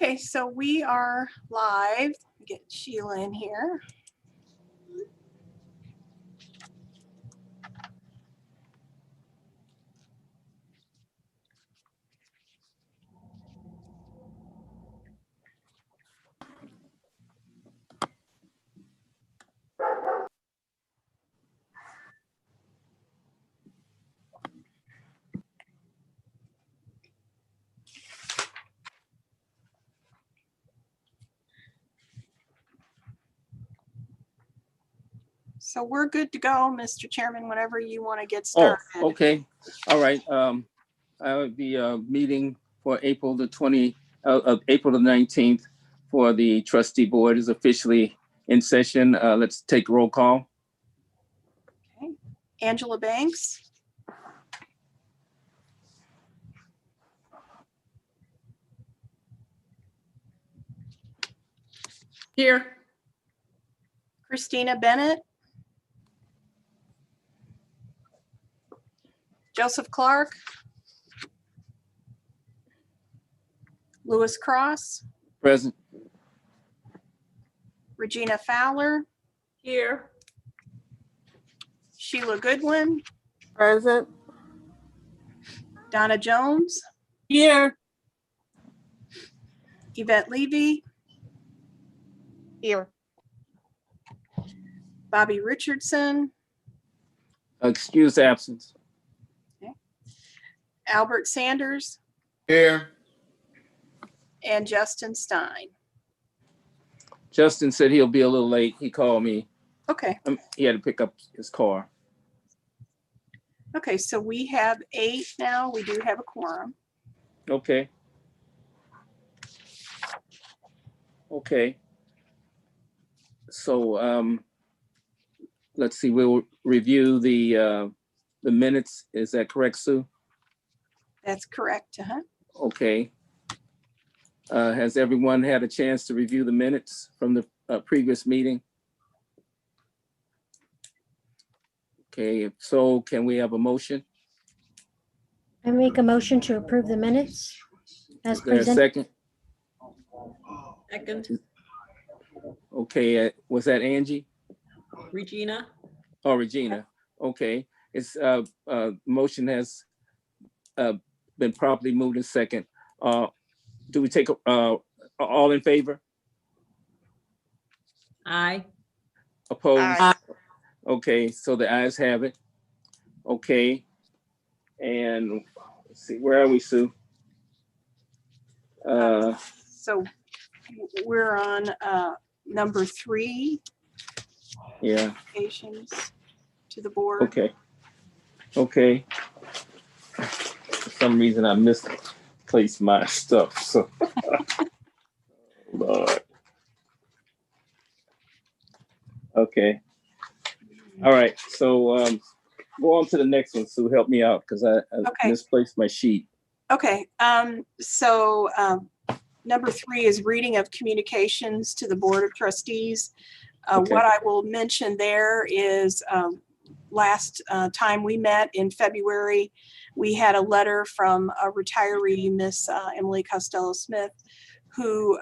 Okay, so we are live. Get Sheila in here. So we're good to go, Mr. Chairman, whenever you want to get started. Oh, okay. All right. The meeting for April the 19th for the trustee board is officially in session. Let's take roll call. Okay. Angela Banks. Here. Christina Bennett. Joseph Clark. Lewis Cross. Present. Regina Fowler. Here. Sheila Goodwin. Present. Donna Jones. Here. Yvette Levy. Here. Bobby Richardson. Excuse absence. Albert Sanders. Here. And Justin Stein. Justin said he'll be a little late. He called me. Okay. He had to pick up his car. Okay, so we have 8 now. We do have a quorum. Okay. Okay. So let's see, we'll review the minutes. Is that correct, Sue? That's correct. Okay. Has everyone had a chance to review the minutes from the previous meeting? Okay, if so, can we have a motion? I make a motion to approve the minutes as Is there a presented. second? Second. Okay, was that Angie? Regina. Oh, Regina. Okay, it's motion has been properly moved in second. Do we take all in favor? Aye. Opposed? Aye. Okay, so the ayes have it. Okay, and let's see, where are we, Sue? So we're on number 3. Yeah. Applications to the board. Okay. Okay. For some reason I misplaced my stuff, so. Lord. Okay. All right, so go on to the next one, Sue. Help me out because I Okay. misplaced my sheet. Okay, so number 3 is reading of communications to the Board of Trustees. Okay. What I will mention there is last time we met in February, we had a letter from a retiree, Miss Emily Costello-Smith, who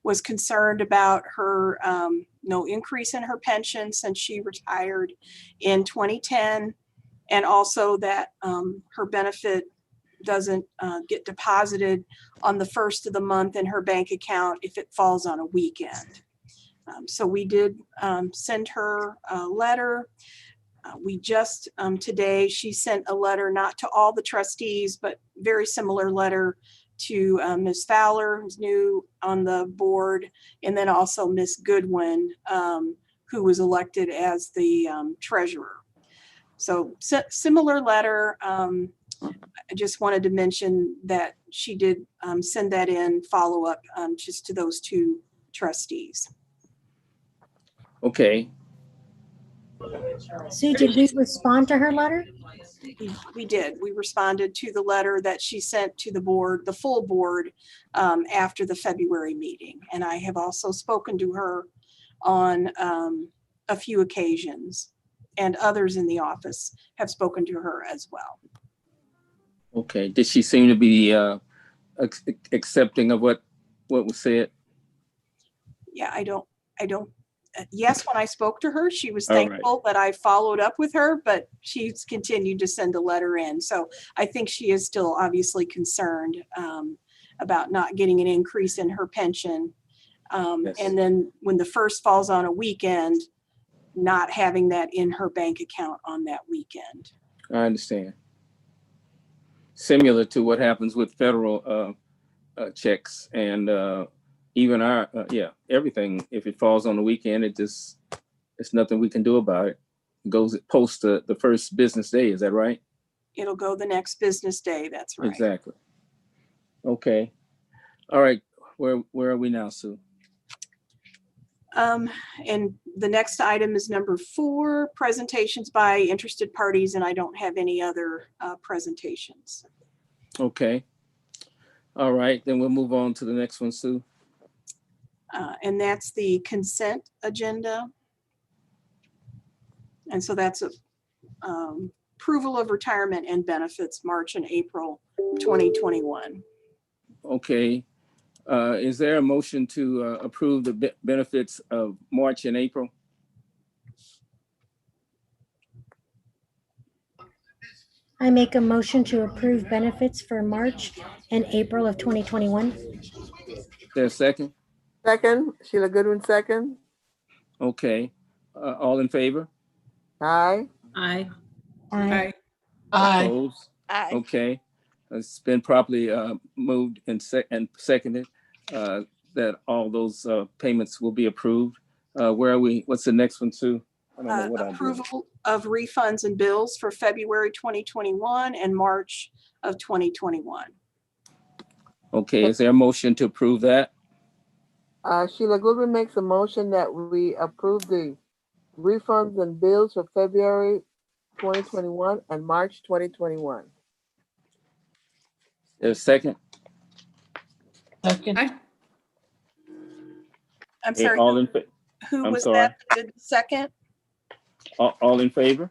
was concerned about her no increase in her pension since she retired in 2010, and also that her benefit doesn't get deposited on the first of the month in her bank account if it falls on a weekend. So we did send her a letter. We just today, she sent a letter not to all the trustees, but very similar letter to Ms. Fowler, who's new on the board, and then also Ms. Goodwin, who was elected as the treasurer. So similar letter. I just wanted to mention that she did send that in follow up just to those 2 trustees. Okay. Sue, did we respond to her letter? We did. We responded to the letter that she sent to the board, the full board, after the February meeting. And I have also spoken to her on a few occasions, and others in the office have spoken to her as well. Okay. Did she seem to be accepting of what what was said? Yeah, I don't, yes, when I spoke to her, she was All right. thankful that I followed up with her, but she's continued to send a letter in. So I think she is still obviously concerned about not getting an increase in her pension. Yes. And then when the first falls on a weekend, not having that in her bank account on that weekend. I understand. Similar to what happens with federal checks and even our, everything. If it falls on the weekend, it's nothing we can do about it. It goes post the first business day. Is that right? It'll go the next business day. That's right. Exactly. Okay. All right. Where are we now, Sue? And the next item is number 4, presentations by interested parties, and I don't have any other presentations. Okay. All right. Then we'll move on to the next one, Sue. And that's the consent agenda. And so that's approval of retirement and benefits, March and April 2021. Okay. Is there a motion to approve the benefits of March and April? I make a motion to approve benefits for March and April of 2021. Is there a second? Second, Sheila Goodwin, second. Okay. All in favor? Aye. Aye. Aye. Opposed? Aye. Okay. It's been properly moved and seconded that all those payments will be approved. Where are we? What's the next one, Sue? I don't know what I'm doing. Approval of refunds and bills for February 2021 and March of 2021. Okay, is there a motion to approve that? Sheila Goodwin makes a motion that we approve the refunds and bills for February 2021 and March 2021. There's a second? Second. I'm Okay, sorry, all in, who I'm was sorry. that? Did the second? all in favor?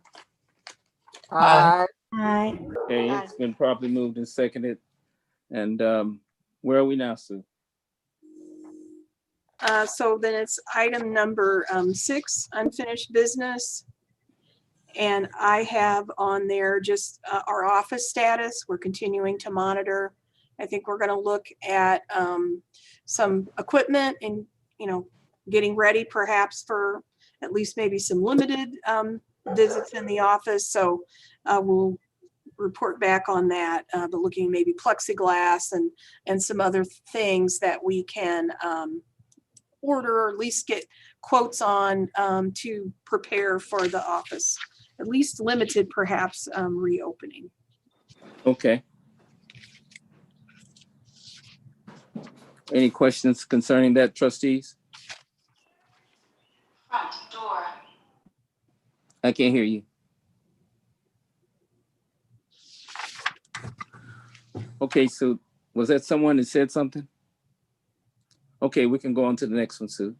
Aye. Aye. Okay, Aye. it's been properly moved and seconded. And where are we now, Sue? So then it's item number 6, unfinished business. And I have on there just our office status. We're continuing to monitor. I think we're going to look at some equipment and, getting ready perhaps for at least maybe some limited visits in the office. So we'll report back on that, but looking maybe plexiglass and some other things that we can order or at least get quotes on to prepare for the office, at least limited perhaps reopening. Okay. Any questions concerning that, trustees? Front door. I can't hear you. Okay, so was that someone that said something? Okay, we can go on to the next one, Sue.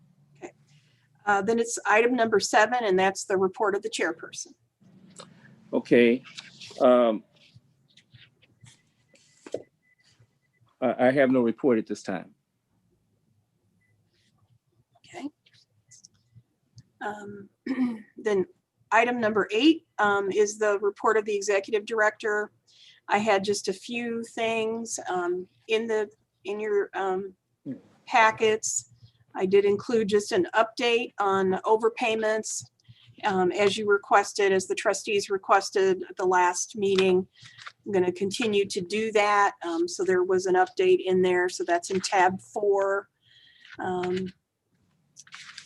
Then it's item number 7, and that's the report of the chairperson. Okay. I have no report at this time. Okay. Then item number 8 is the report of the executive director. I had just a few things in your packets. I did include just an update on overpayments as you requested, as the trustees requested at the last meeting. I'm going to continue to do that. So there was an update in there. So that's in tab 4.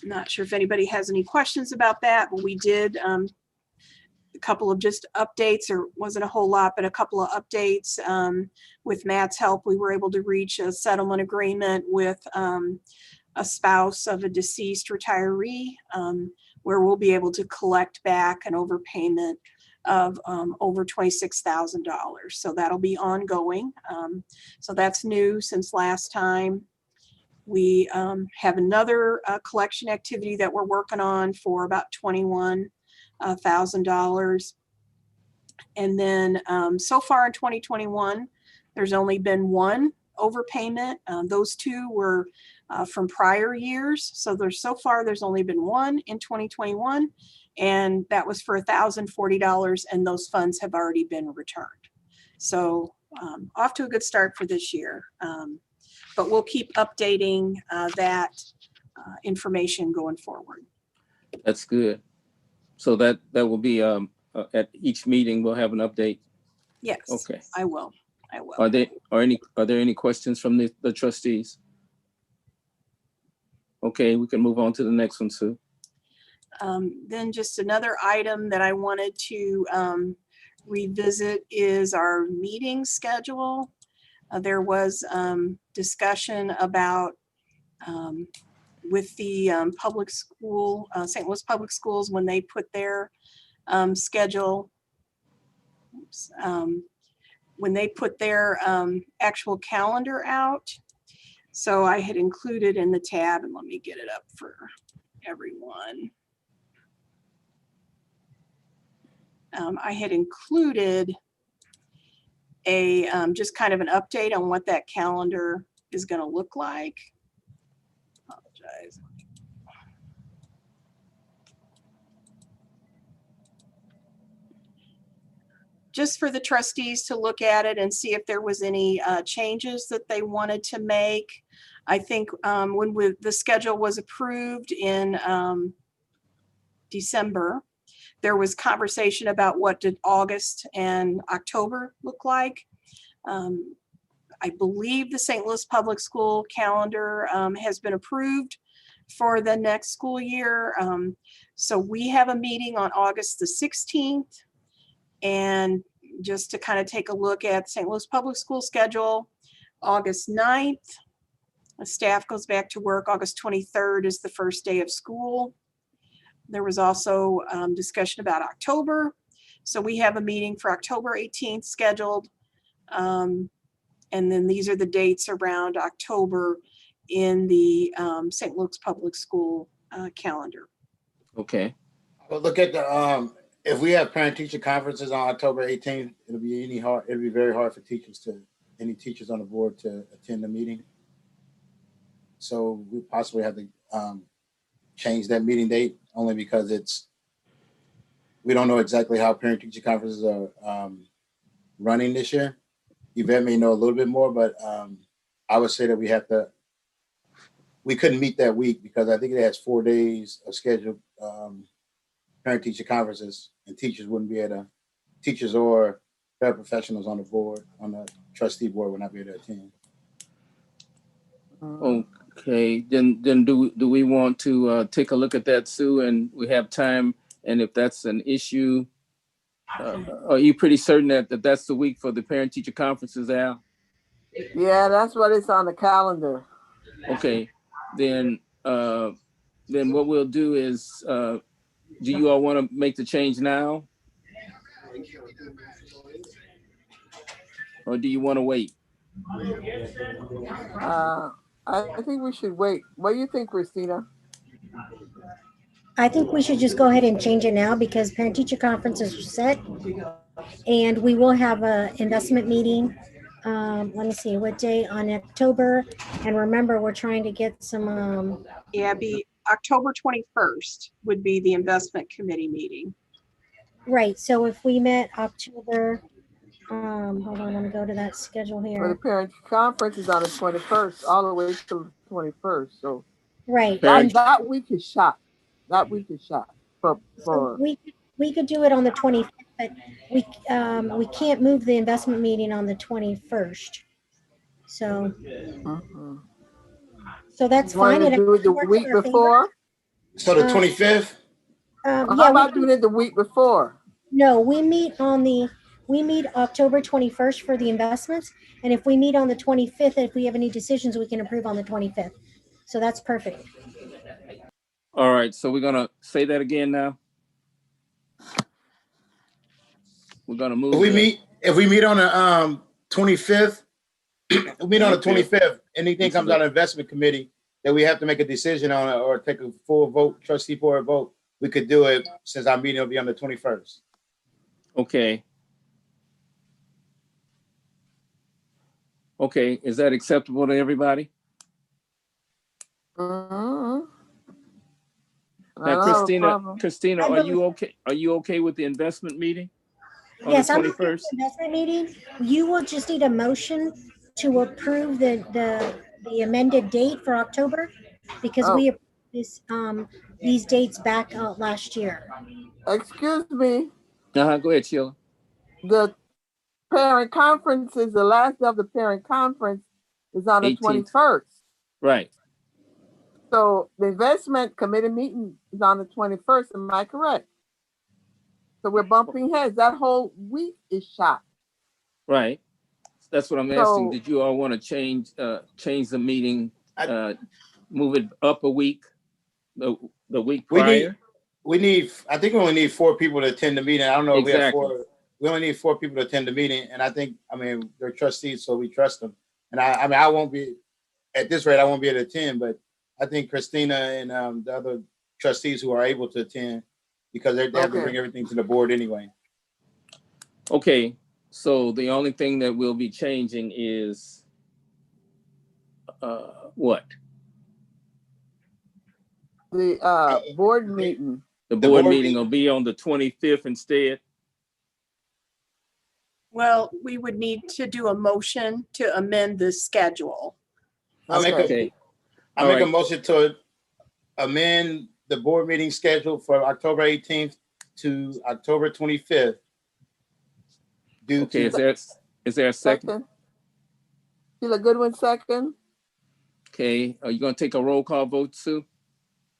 Not sure if anybody has any questions about that, but we did a couple of just updates, or wasn't a whole lot, but a couple of updates. With Matt's help, we were able to reach a settlement agreement with a spouse of a deceased retiree, where we'll be able to collect back an overpayment of over $26,000. So that'll be ongoing. So that's new since last time. We have another collection activity that we're working on for about $21,000. And then so far in 2021, there's only been one overpayment. Those two were from prior years. So there's only been one in 2021, and that was for $1,040, and those funds have already been returned. So off to a good start for this year. But we'll keep updating that information going forward. That's good. So that will be at each meeting, we'll have an update. Yes, Okay. I will. I will. Are there any questions from the trustees? Okay, we can move on to the next one, Sue. Then just another item that I wanted to revisit is our meeting schedule. There was discussion about with the public school, St. Louis Public Schools, when they put their schedule, when they put their actual calendar out. So I had included in the tab, and let me get it up for everyone. I had included a just kind of an update on what that calendar is going to look like. Apologize. Just for the trustees to look at it and see if there was any changes that they wanted to make. I think when the schedule was approved in December, there was conversation about what did August and October look like. I believe the St. Louis Public School calendar has been approved for the next school year. So we have a meeting on August the 16th. And just to kind of take a look at St. Louis Public School schedule, August 9th, the staff goes back to work. August 23rd is the first day of school. There was also discussion about October. So we have a meeting for October 18th scheduled. And then these are the dates around October in the St. Louis Public School calendar. Okay. Well, look at the if we have parent teacher conferences on October 18th, it'll be very hard for any teachers on the board to attend the meeting. So we possibly have to change that meeting date only because we don't know exactly how parent teacher conferences are running this year. Yvette may know a little bit more, but I would say that we couldn't meet that week because I think it has 4 days of scheduled parent teacher conferences, and teachers or paraprofessionals on the board, on the trustee board, would not be able to attend. Okay, then do we want to take a look at that, Sue, and we have time, and if that's an issue, are you pretty certain that that's the week for the parent teacher conferences, Al? Yeah, that's what it's on the calendar. Okay, then what we'll do is, do you all want to make the change now? Or do you want to wait? I think we should wait. What do you think, Christina? I think we should just go ahead and change it now because parent-teacher conferences are set. And we will have a investment meeting. Let me see, what day on October? And remember, we're trying to get some, Yeah, be October 21st would be the investment committee meeting. right, so if we met October, hold on, let me go to that schedule Well, the here. parent conference is on the 21st, all the way to the 21st. So Right, Parent- that week is shot. That week is shot so for we could do it on the 25th, but we can't move the investment meeting on the 21st. So, mhm. so that's You want fine. to do it the week before? So the 25th? Yeah, How about doing it the week before? no, we meet October 21st for the investments. And if we meet on the 25th, if we have any decisions, we can approve on the 25th. So that's perfect. All right, so we're gonna say that again now. We're gonna move. If we meet on the 25th, we meet on the 25th, anything comes out of investment committee that we have to make a decision on or take a full vote, trustee board vote, we could do it since our meeting will be on the 21st. Okay. Okay, is that acceptable to everybody? Mhm. I Now, don't have a problem. Christina, I are you believe- okay? Are you okay with the investment meeting on Yes, the I'm okay with 21st? the investment meeting. You will just need a motion to approve the amended date for October because Oh. we approved these dates back last year. Excuse me, Go ahead, Sheila. the parent conference is the last day of the parent conference is on the 18th. 21st. Right. So the investment committee meeting is on the 21st. Am I correct? So we're bumping heads. That whole week is shot. Right. That's what I'm asking. So Did you all want to change the meeting, move it up a week, the week We prior? I think we only need 4 people to attend the meeting. I don't know if we have Exactly. 4. We only need 4 people to attend the meeting. And I think, they're trustees, so we trust them. And I won't be, at this rate, I won't be able to attend, but I think Christina and the other trustees who are able to attend, because they have to Okay. bring everything to the board anyway. Okay. So the only thing that we'll be changing is what? the board meeting. The The board board meeting will be on the 25th instead. Well, we would need to do a motion to amend the schedule. I make Okay. a All right. motion to amend the board meeting schedule for October 18th to October 25th. Due Okay. to Is there a second? Second. Sheila Goodwin, second. Okay. Are you going to take a roll call vote, Sue?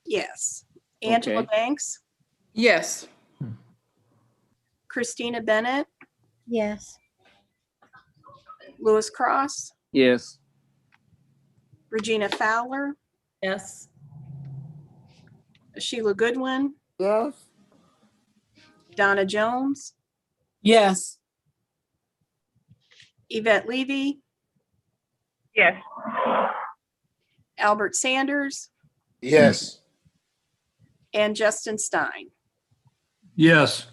Yes. Angela Okay. Banks, Yes. Christina Bennett, Yes. Louis Cross, Yes. Regina Fowler, Yes. Sheila Goodwin, Yes. Donna Jones, Yes. Yvette Levy, Yes. Albert Sanders, yes. and Justin Stein. Yes.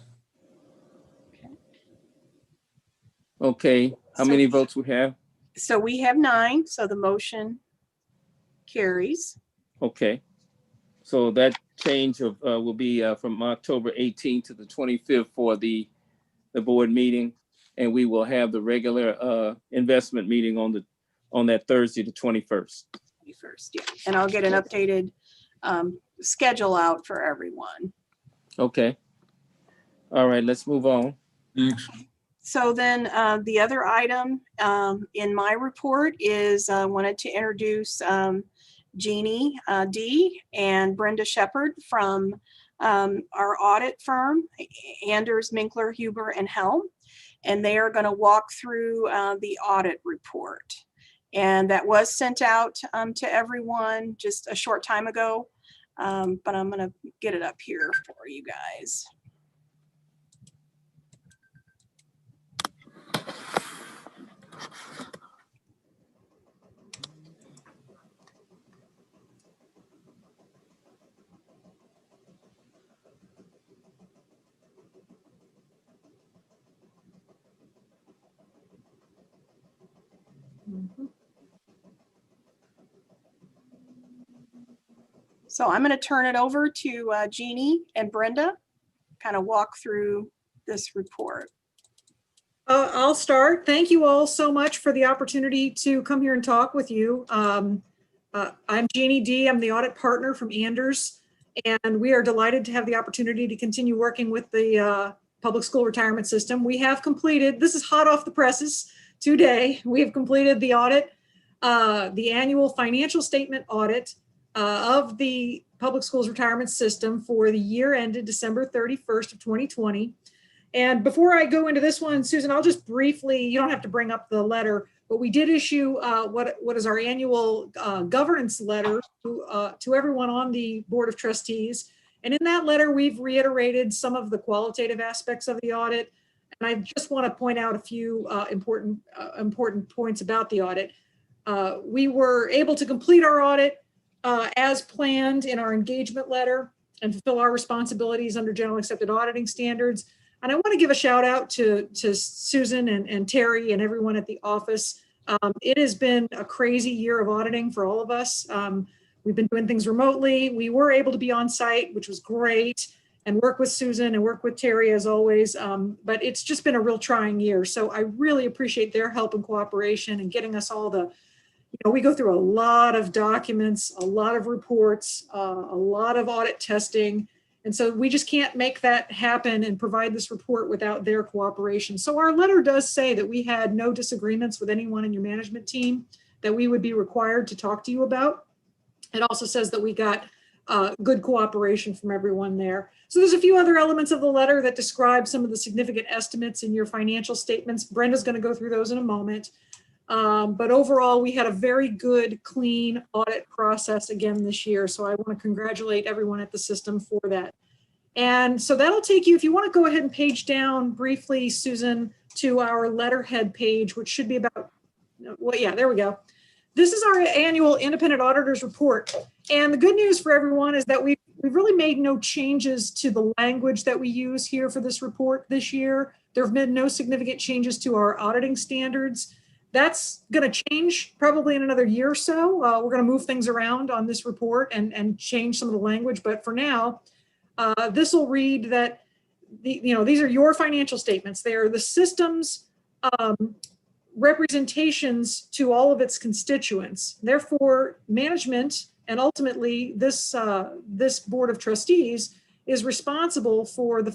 Okay. How So- many votes we have? So we have 9, so the motion carries. Okay. So that change of will be from October 18th to the 25th for the board meeting, and we will have the regular investment meeting on that Thursday, the 21st. First, yeah, and I'll get an updated schedule out for everyone. Okay. All right. Let's move on. Thanks. So then the other item in my report is I wanted to introduce Jeannie D. and Brenda Shepard from our audit firm, Anders, Minkler, Huber, and Helm. And they are going to walk through the audit report. And that was sent out to everyone just a short time ago, but I'm going to get it up here for you guys. So I'm going to turn it over to Jeannie and Brenda, kind of walk through this report. I'll start. Thank you all so much for the opportunity to come here and talk with you. I'm Jeannie D. I'm the audit partner from Anders, and we are delighted to have the opportunity to continue working with the public school retirement system. We have completed, this is hot off the presses today, we have completed the audit, the annual financial statement audit of the public schools retirement system for the year ended December 31st of 2020. And before I go into this one, Susan, I'll just briefly, you don't have to bring up the letter, but we did issue what is our annual governance letter to everyone on the Board of Trustees. And in that letter, we've reiterated some of the qualitative aspects of the audit. And I just want to point out a few important points about the audit. We were able to complete our audit as planned in our engagement letter and fulfill our responsibilities under general accepted auditing standards. And I want to give a shout out to Susan and Terry and everyone at the office It has been a crazy year of auditing for all of us. We've been doing things remotely. We were able to be on site, which was great, and work with Susan and work with Terry as always. But it's just been a real trying year. So I really appreciate their help and cooperation and getting us all the, we go through a lot of documents, a lot of reports, a lot of audit testing. And so we just can't make that happen and provide this report without their cooperation. So our letter does say that we had no disagreements with anyone in your management team that we would be required to talk to you about. It also says that we got good cooperation from everyone there. So there's a few other elements of the letter that describe some of the significant estimates in your financial statements. Brenda's going to go through those in a moment. But overall, we had a very good, clean audit process again this year. So I want to congratulate everyone at the system for that. And so that'll take you, if you want to go ahead and page down briefly, Susan, to our letterhead page, which should be about, well, yeah, there we go. This is our annual independent auditors report. And the good news for everyone is that we've really made no changes to the language that we use here for this report this year. There have been no significant changes to our auditing standards. That's going to change probably in another year or so. We're going to move things around on this report and change some of the language. But for now, this will read that these are your financial statements. They are the system's representations to all of its constituents. Therefore, management and ultimately this board of trustees is responsible for the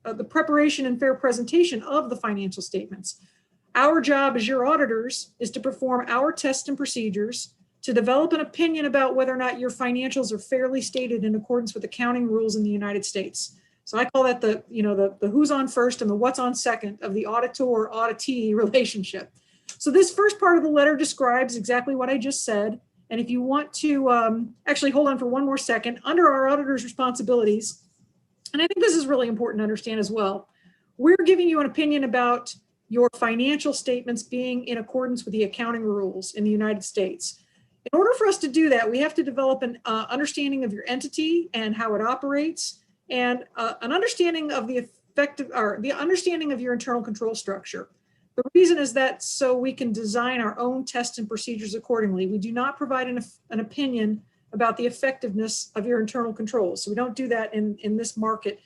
the preparation and fair presentation of the financial statements. Our job as your auditors is to perform our tests and procedures to develop an opinion about whether or not your financials are fairly stated in accordance with accounting rules in the United States. So I call that the who's on first and the what's on second of the auditor-auditee relationship. So this first part of the letter describes exactly what I just said. And if you want to actually hold on for one more second, under our auditor's responsibilities, and I think this is really important to understand as well, we're giving you an opinion about your financial statements being in accordance with the accounting rules in the United States. In order for us to do that, we have to develop an understanding of your entity and how it operates, and an understanding of the understanding of your internal control structure. The reason is that so we can design our own tests and procedures accordingly. We do not provide an opinion about the effectiveness of your internal controls. So we don't do that in this market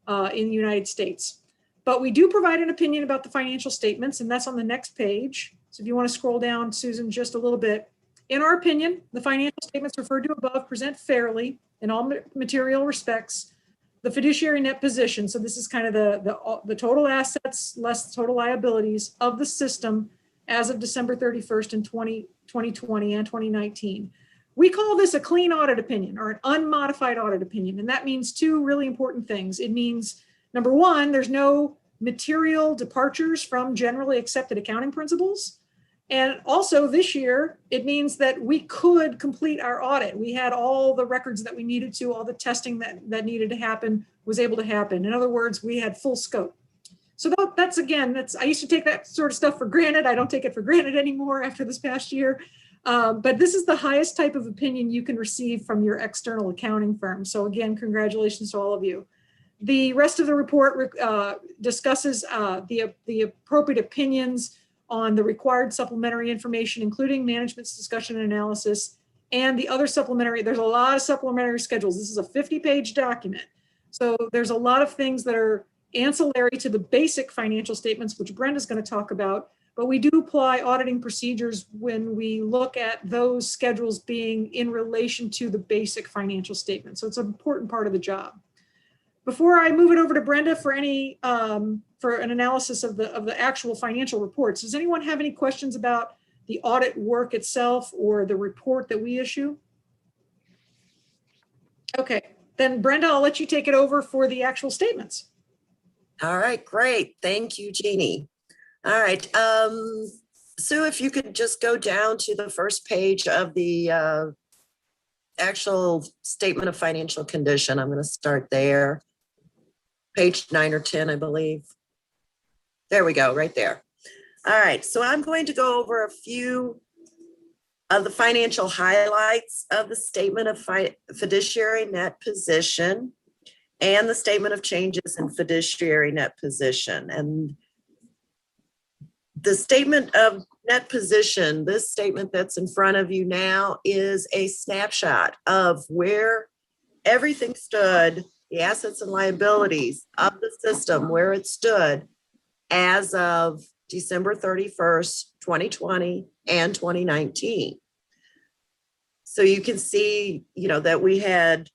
in the United States. But we do provide an opinion about the financial statements, and that's on the next page. So if you want to scroll down, Susan, just a little bit. In our opinion, the financial statements referred to above present fairly in all material respects the fiduciary net position. So this is kind of the total assets less the total liabilities of the system as of December 31st in 2020 and 2019. We call this a clean audit opinion or an unmodified audit opinion. And that means two really important things. It means, number one, there's no material departures from generally accepted accounting principles. And also this year, it means that we could complete our audit. We had all the records that we needed to, all the testing that needed to happen was able to happen. In other words, we had full scope. So that's I used to take that sort of stuff for granted. I don't take it for granted anymore after this past year. But this is the highest type of opinion you can receive from your external accounting firm. So again, congratulations to all of you. The rest of the report discusses the appropriate opinions on the required supplementary information, including management's discussion and analysis, and the other supplementary. There's a lot of supplementary schedules. This is a 50-page document. So there's a lot of things that are ancillary to the basic financial statements, which Brenda's going to talk about, but we do apply auditing procedures when we look at those schedules being in relation to the basic financial statement. So it's an important part of the job. Before I move it over to Brenda for any for an analysis of the actual financial reports, does anyone have any questions about the audit work itself or the report that we issue? Okay, then Brenda, I'll let you take it over for the actual statements. All right, great. Thank you, Jeannie. All right, Sue, if you could just go down to the first page of the actual statement of financial condition. I'm going to start there. Page 9 or 10, I believe. There we go, right there. All right, so I'm going to go over a few of the financial highlights of the statement of fiduciary net position and the statement of changes in fiduciary net position. And The statement of net position, this statement that's in front of you now is a snapshot of where everything stood, the assets and liabilities of the system, where it stood as of December 31st, 2020 and 2019. So you can see, that we had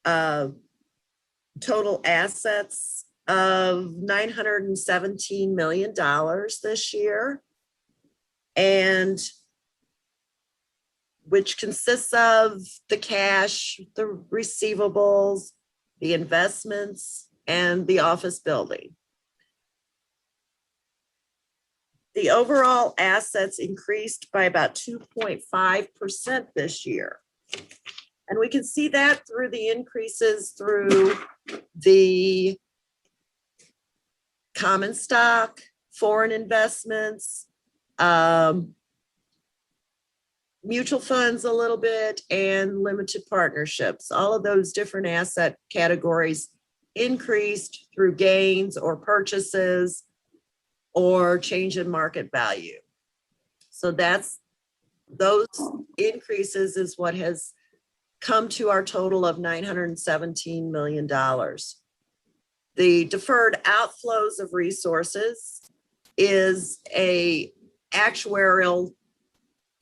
total assets of $917 million this year, and which consists of the cash, the receivables, the investments, and the office building. The overall assets increased by about 2.5% this year. And we can see that through the increases through the common stock, foreign investments, mutual funds a little bit, and limited partnerships. All of those different asset categories increased through gains or purchases or change in market value. So those increases is what has come to our total of $917 million. The deferred outflows of resources is a actuarial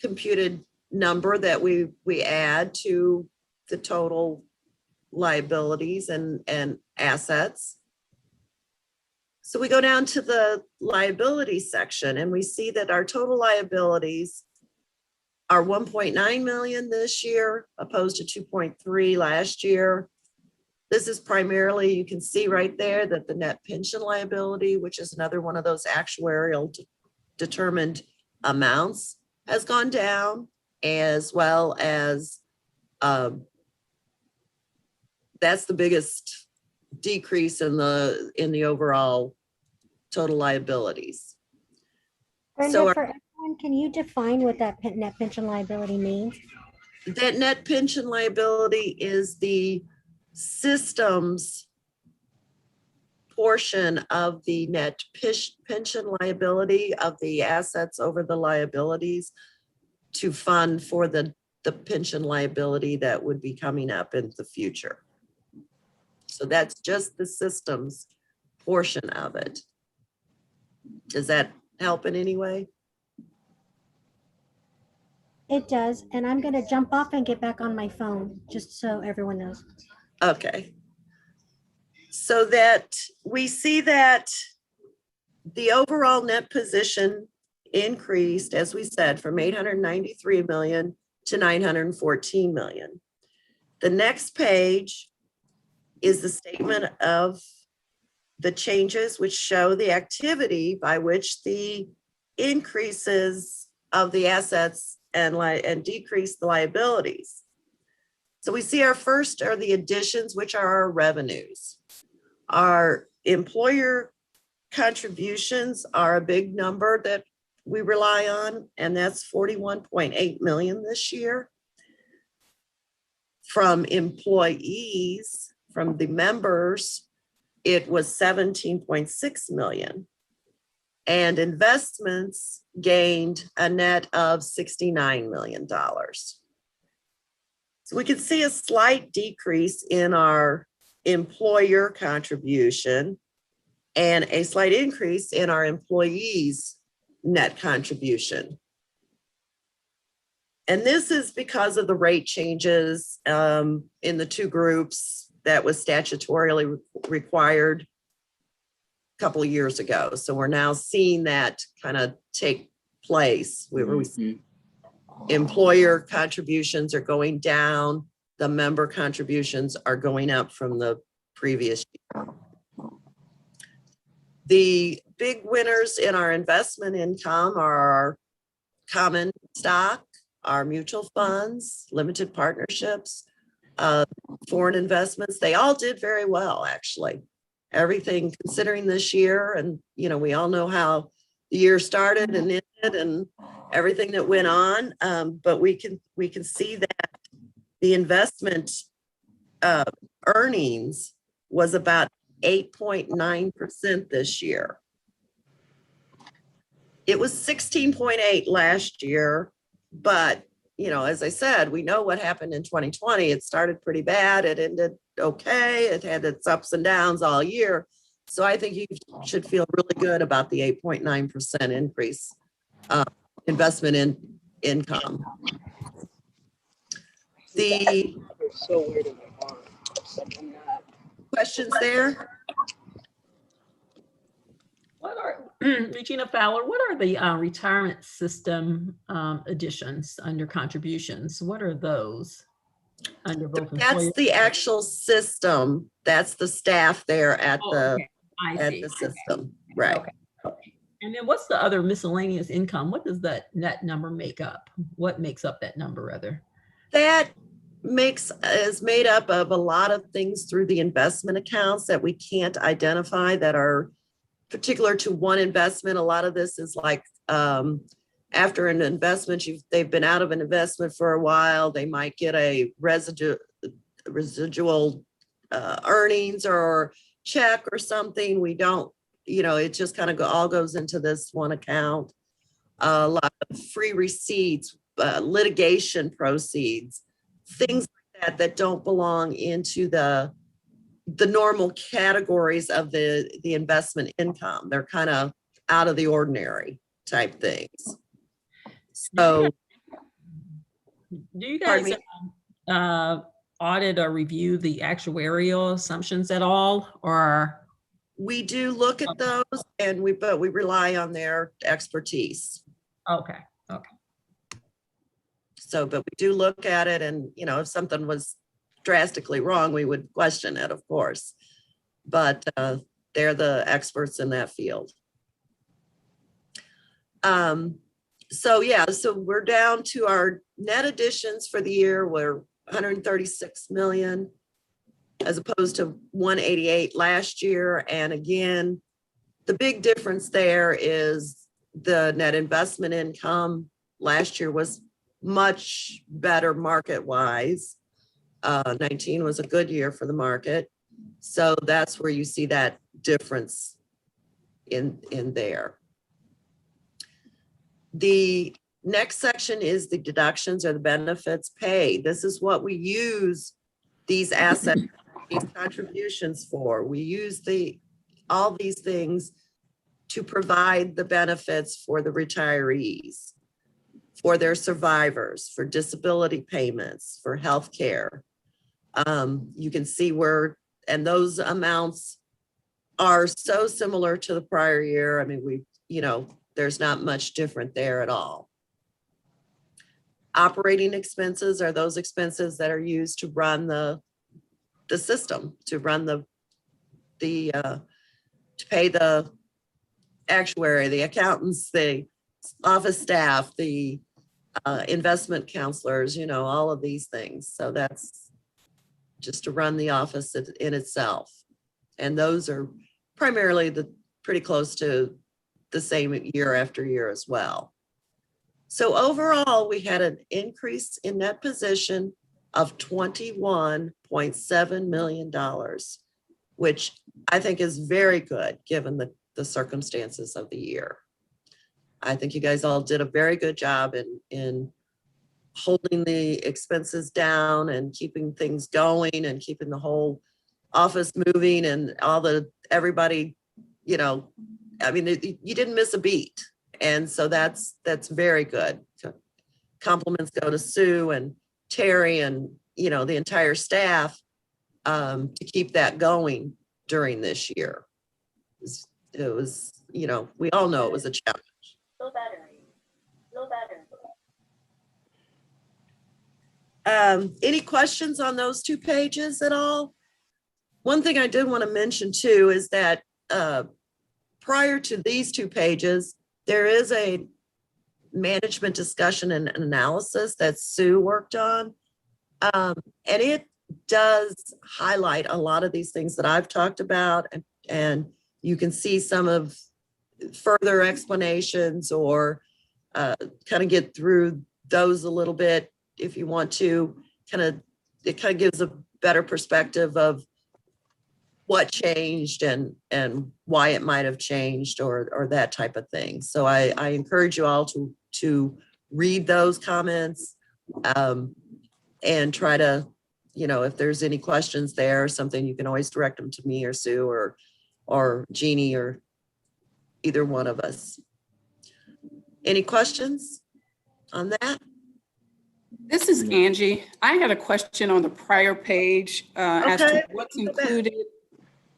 computed number that we add to the total liabilities and assets. So we go down to the liability section and we see that our total liabilities are 1.9 million this year, opposed to 2.3 last year. This is primarily, you can see right there that the net pension liability, which is another one of those actuarial determined amounts, has gone down, as well as that's the biggest decrease in the overall total liabilities. Brenda, So for everyone, can you define what that net pension liability means? that net pension liability is the system's portion of the net pension liability of the assets over the liabilities to fund for the pension liability that would be coming up in the future. So that's just the system's portion of it. Does that help in any way? It does, and I'm going to jump off and get back on my phone, just so everyone knows. Okay. So that we see that the overall net position increased, as we said, from 893 million to 914 million. The next page is the statement of the changes, which show the activity by which the increases of the assets and decrease the liabilities. So we see our first are the additions, which are our revenues. Our employer contributions are a big number that we rely on, and that's 41.8 million this year. From employees, from the members, it was 17.6 million. And investments gained a net of $69 million. So we can see a slight decrease in our employer contribution and a slight increase in our employees' net contribution. And this is because of the rate changes in the two groups that was statutorily required a couple of years ago. So we're now seeing that kind of take place. Employer contributions are going down, the member contributions are going up from the previous year. The big winners in our investment income are our common stock, our mutual funds, limited partnerships, foreign investments. They all did very well, actually. Everything considering this year, and we all know how the year started and ended and everything that went on, but we can see that the investment earnings was about 8.9% this year. It was 16.8 last year, but as I said, we know what happened in 2020. It started pretty bad. It ended okay. It had its ups and downs all year. So I think you should feel really good about the 8.9% increase investment in income. The questions there? What are, Regina Fowler, what are the retirement system additions under contributions? What are those? Under both That's employer- the actual system. That's the staff there at Oh, the okay. I at see. the system, right? Okay. And then what's the other miscellaneous income? What does that net number make up? What makes up that number rather? That is made up of a lot of things through the investment accounts that we can't identify that are particular to one investment. A lot of this is like after an investment, they've been out of an investment for a while, they might get a residual earnings or check or something. We don't, it just kind of all goes into this one account. A lot of free receipts, litigation proceeds, things like that don't belong into the normal categories of the investment income. They're kind of out of the ordinary type things. So, do you pardon guys me? Audit or review the actuarial assumptions at all, or? We do look at those, and we rely on their expertise. Okay. Okay. So, but we do look at it, and if something was drastically wrong, we would question it, of course. But they're the experts in that field. So we're down to our net additions for the year. We're 136 million as opposed to 188 last year. And again, the big difference there is the net investment income last year was much better market-wise. 19 was a good year for the market. So that's where you see that difference in there. The next section is the deductions or the benefits paid. This is what we use these assets, these contributions for. We use all these things to provide the benefits for the retirees, for their survivors, for disability payments, for health care. You can see and those amounts are so similar to the prior year. I mean, there's not much different there at all. Operating expenses are those expenses that are used to run the system, to run to pay the actuary, the accountants, the office staff, the investment counselors, all of these things. So that's just to run the office in itself. And those are primarily pretty close to the same year after year as well. So overall, we had an increase in net position of $21.7 million, which I think is very good given the circumstances of the year. I think you guys all did a very good job in holding the expenses down and keeping things going and keeping the whole office moving and everybody, I mean, you didn't miss a beat. And so that's very good. Compliments go to Sue and Terry and, the entire staff to keep that going during this year. It was, we all know it was a challenge. Feel better. Any questions on those 2 pages at all? One thing I did want to mention too is that prior to these 2 pages, there is a management discussion and analysis that Sue worked on. And it does highlight a lot of these things that I've talked about, and you can see some of further explanations or kind of get through those a little bit if you want to. It kind of gives a better perspective of what changed and why it might have changed or that type of thing. So I encourage you all to read those comments and try to, if there's any questions there or something, you can always direct them to me or Sue or Jeannie or either one of us. Any questions on that? This is Angie. I had a question on the prior page as Okay. to what's included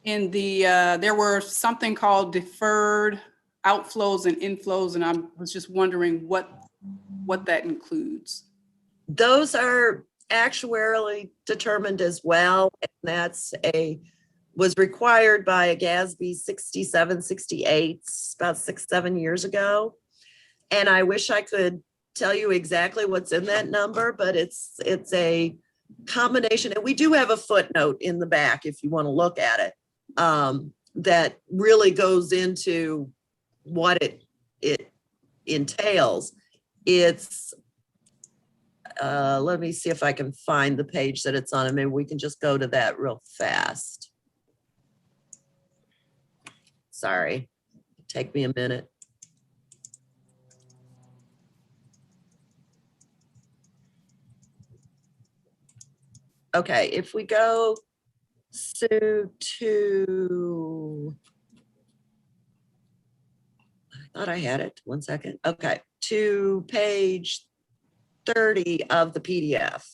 in the, there were something called deferred outflows and inflows, and I was just wondering what that includes. Those are actuarially determined as well. And that's was required by a GASB 67, 68, about 6-7 years ago. And I wish I could tell you exactly what's in that number, but it's a combination. And we do have a footnote in the back if you want to look at it, that really goes into what it entails. It's, let me see if I can find the page that it's on, and maybe we can just go to that real fast. Sorry, take me a minute. Okay, if we go to, I thought I had it, 1 second. Okay, to page 30 of the PDF.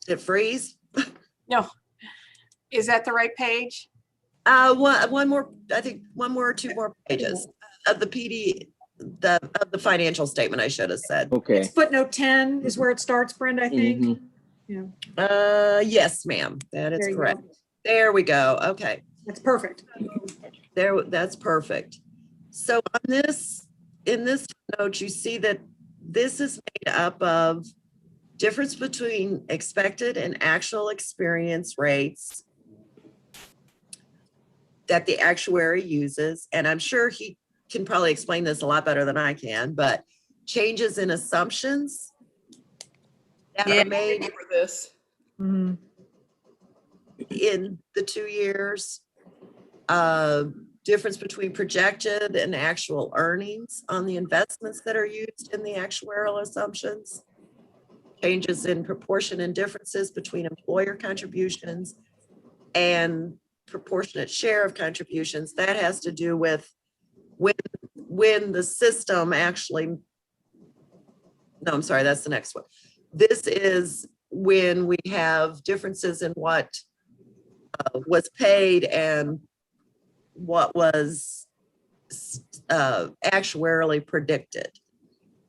Did it freeze? No. Is that the right page? One more, I think one more or two more pages of the of the financial statement, I should have said. Okay. Footnote 10 is where it starts, Brenda, I think. Mhm. Yeah. Yes, ma'am, that is There you correct. go. There we go. Okay. That's perfect. That's perfect. So on this, in this note, you see that this is made up of difference between expected and actual experience rates that the actuary uses. And I'm sure he can probably explain this a lot better than I can, but changes in assumptions that are made For this. Mhm. in the 2 years, difference between projected and actual earnings on the investments that are used in the actuarial assumptions, changes in proportion and differences between employer contributions and proportionate share of contributions. That has to do with when the system actually, no, I'm sorry, that's the next one. This is when we have differences in what was paid and what was actuarially predicted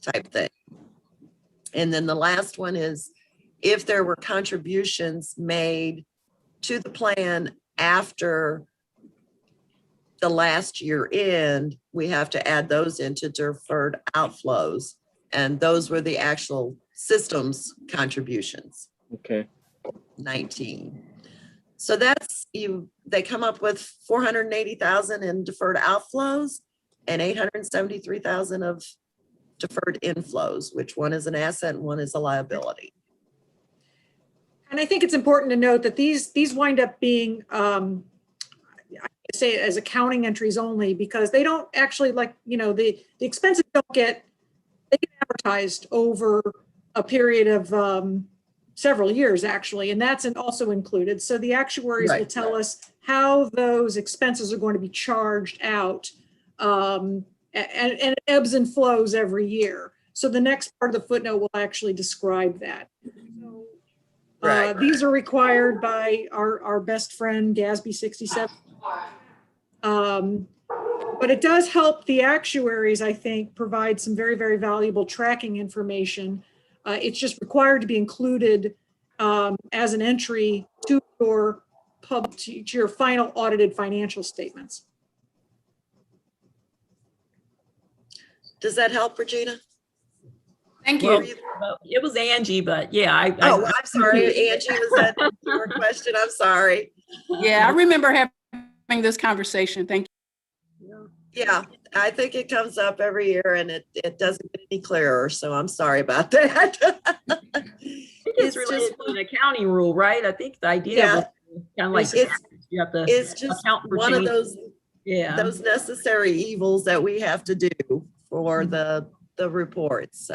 type thing. And then the last one is if there were contributions made to the plan after the last year end, we have to add those into deferred outflows. And those were the actual systems contributions. Okay. 19. So that's they come up with 480,000 in deferred outflows and 873,000 of deferred inflows, which one is an asset and one is a liability. And I think it's important to note that these wind up being, I say as accounting entries only, because they don't actually the expenses they get advertised over a period of several years actually, and that's also included. So the actuaries will tell us how those expenses are going to be charged out, and it ebbs and flows every year. So the next part of the footnote will actually describe that. So, these are required by our best friend GASB 67. But it does help the actuaries, I think, provide some very, very valuable tracking information. It's just required to be included as an entry to your final audited financial statements. Does that help, Regina? Thank you. Well, it was Angie, but yeah, I'm sorry, Angie, was that? your question. I'm sorry. Yeah, I remember having this conversation. Thank you. Yeah, I think it comes up every year and it doesn't get any clearer. So I'm sorry about that. I think it's related to an accounting rule, right? I think the idea Yeah. was kind of like It's- you have to It's just account for one of change. those necessary evils that we have to do for the reports.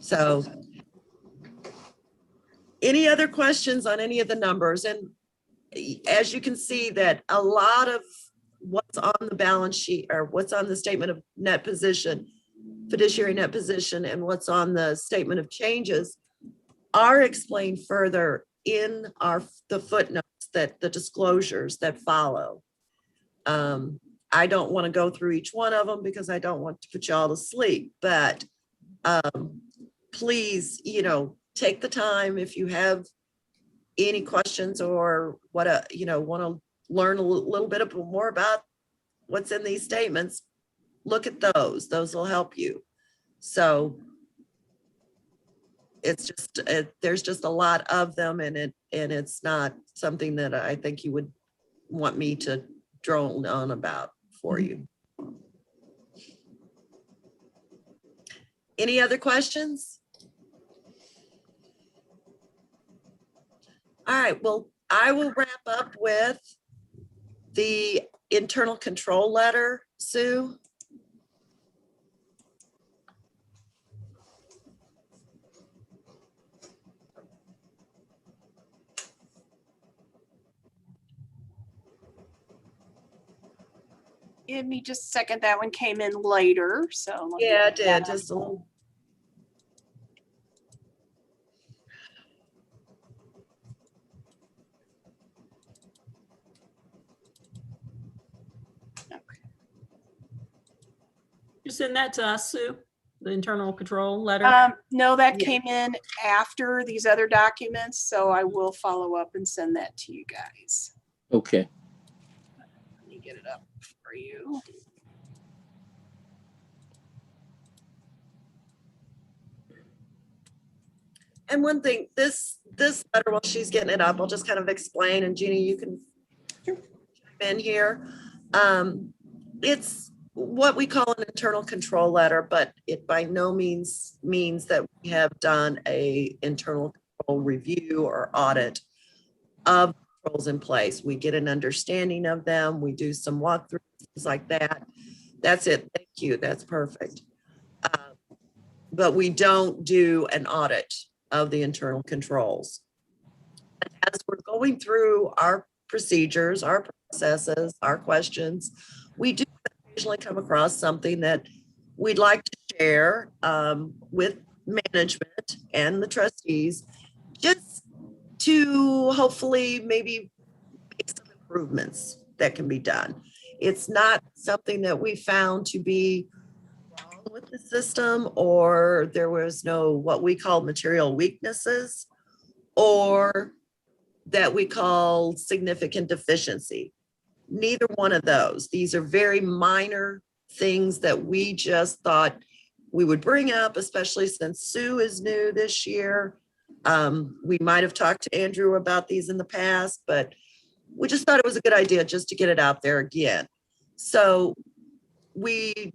So any other questions on any of the numbers? And as you can see that a lot of what's on the balance sheet or what's on the statement of net position, fiduciary net position, and what's on the statement of changes are explained further in the footnotes, that the disclosures that follow. I don't want to go through each one of them because I don't want to put y'all to sleep, but please, take the time if you have any questions or want to learn a little bit more about what's in these statements, look at those. Those will help you. So it's just, there's just a lot of them, and it's not something that I think you would want me to drone on about for you. Any other questions? All right, well, I will wrap up with the internal control letter, Sue. Give me just a second. That one came in later, so. let me Yeah, it get that did, just a little. You send that to us, Sue, the internal control letter? No, that Yeah. came in after these other documents, so I will follow up and send that to you guys. Okay. Let me get it up for you. And one thing, this letter, while she's getting it up, I'll just kind of explain, and Jeannie, you can chime in here. It's what we call an internal control letter, but it by no means means that we have done a internal control review or audit of controls in place. We get an understanding of them. We do some walkthroughs, things like that. That's it. Thank you. That's perfect. But we don't do an audit of the internal controls. As we're going through our procedures, our processes, our questions, we do occasionally come across something that we'd like to share with management and the trustees, just to hopefully maybe make some improvements that can be done. It's not something that we found to be wrong with the system, or there was no what we call material weaknesses, or that we call significant deficiency. Neither one of those. These are very minor things that we just thought we would bring up, especially since Sue is new this year. We might have talked to Andrew about these in the past, but we just thought it was a good idea just to get it out there again. So we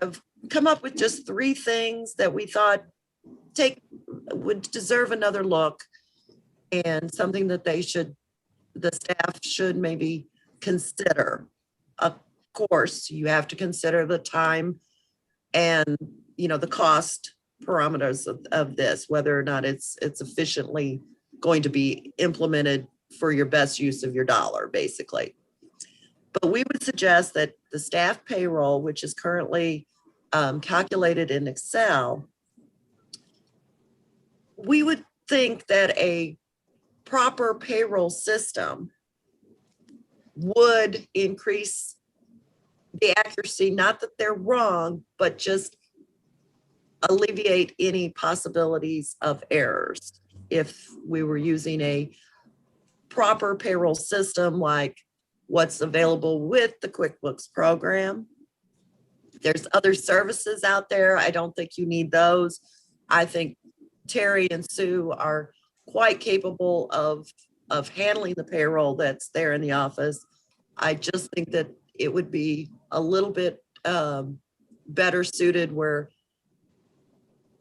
have come up with just 3 things that we thought would deserve another look, and something that the staff should maybe consider. Of course, you have to consider the time and, the cost parameters of this, whether or not it's efficiently going to be implemented for your best use of your dollar, basically. But we would suggest that the staff payroll, which is currently calculated in Excel, we would think that a proper payroll system would increase the accuracy, not that they're wrong, but just alleviate any possibilities of errors. If we were using a proper payroll system like what's available with the QuickBooks program. There's other services out there. I don't think you need those. I think Terry and Sue are quite capable of handling the payroll that's there in the office. I just think that it would be a little bit better suited where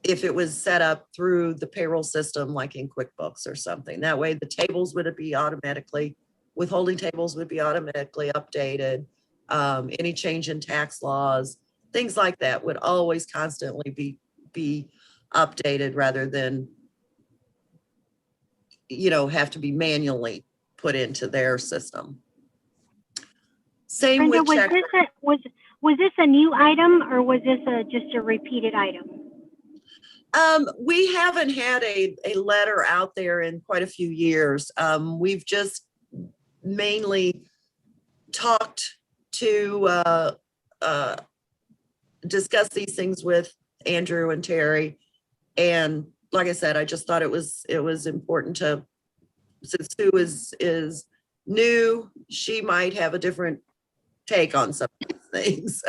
if it was set up through the payroll system, like in QuickBooks or something. That way the tables would be automatically, withholding tables would be automatically updated. Any change in tax laws, things like that would always constantly be updated rather than, you know, have to be manually put into their system. Same Brenda, with check. was this a new item or was this just a repeated item? We haven't had a letter out there in quite a few years. We've just mainly talked to discuss these things with Andrew and Terry. And like I said, I just thought it was important to, since Sue is new, she might have a different take on some of these things.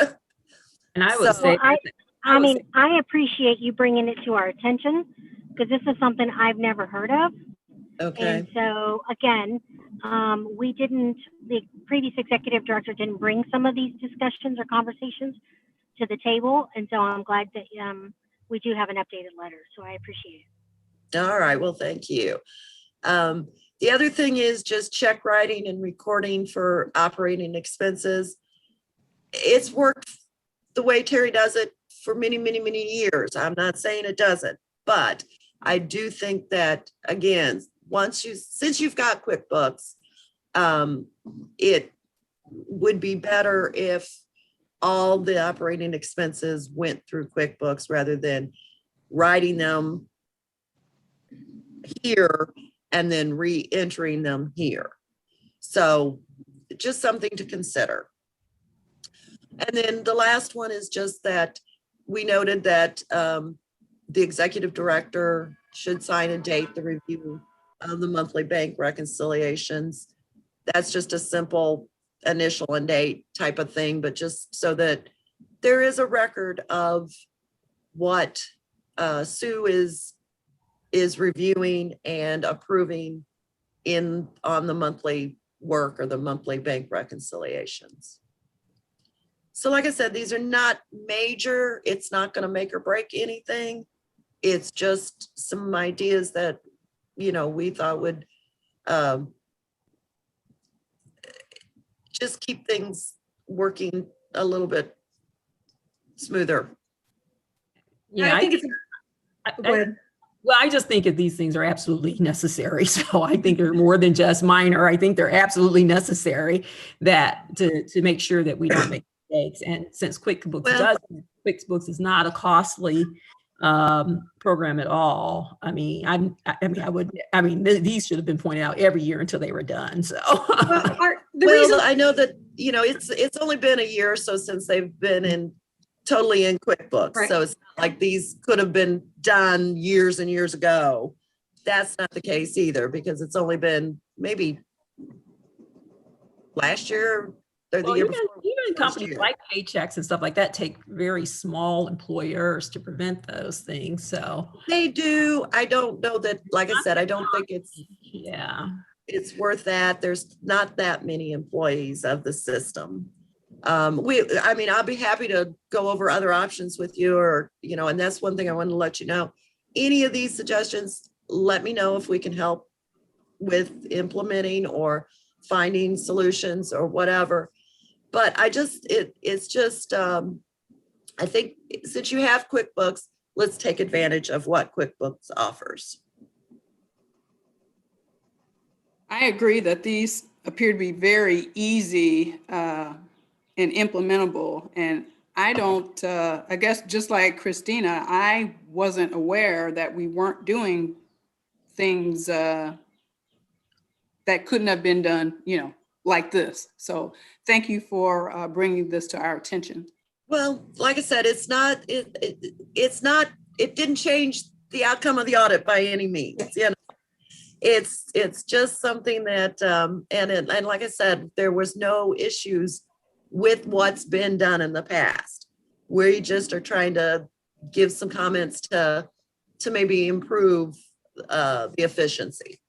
And I would say, I mean, I appreciate you bringing it to our attention because this is something I've never heard of. Okay. And so again, the previous executive director didn't bring some of these discussions or conversations to the table. And so I'm glad that we do have an updated letter. So I appreciate it. All right. Well, thank you. The other thing is just check writing and recording for operating expenses. It's worked the way Terry does it for many, many, many years. I'm not saying it doesn't, but I do think that, again, since you've got QuickBooks, it would be better if all the operating expenses went through QuickBooks rather than writing them here and then re-entering them here. So just something to consider. And then the last one is just that we noted that the executive director should sign and date the review of the monthly bank reconciliations. That's just a simple initial and date type of thing, but just so that there is a record of what Sue is reviewing and approving on the monthly work or the monthly bank reconciliations. So like I said, these are not major. It's not going to make or break anything. It's just some ideas that, you know, we thought would just keep things working a little bit smoother. yeah, I think it's, go ahead. well, I just think that these things are absolutely necessary. So I think they're more than just minor. I think they're absolutely necessary that to make sure that we don't make mistakes. And since QuickBooks is not a costly program at all. I mean, these should have been pointed out every year until they were done. So I know that, you know, it's only been a year or so since they've been totally in QuickBooks. Right. So it's not like these could have been done years and years ago. That's not the case either, because it's only been maybe last year or the year before. Even companies like Paychecks and stuff like that take very small employers to prevent those things. So they do. I don't know that, like I said, I don't think it's worth that. There's not that many employees of the system. I'll be happy to go over other options with you, or, you know, and that's one thing I wanted to let you know. Any of these suggestions, let me know if we can help with implementing or finding solutions or whatever. But I think since you have QuickBooks, let's take advantage of what QuickBooks offers. I agree that these appear to be very easy and implementable. And I don't, I guess just like Christina, I wasn't aware that we weren't doing things that couldn't have been done, you know, like this. So thank you for bringing this to our attention. Well, like I said, it didn't change the outcome of the audit by any means. You know, it's just something that, and like I said, there was no issues with what's been done in the past. We just are trying to give some comments to maybe improve the efficiency.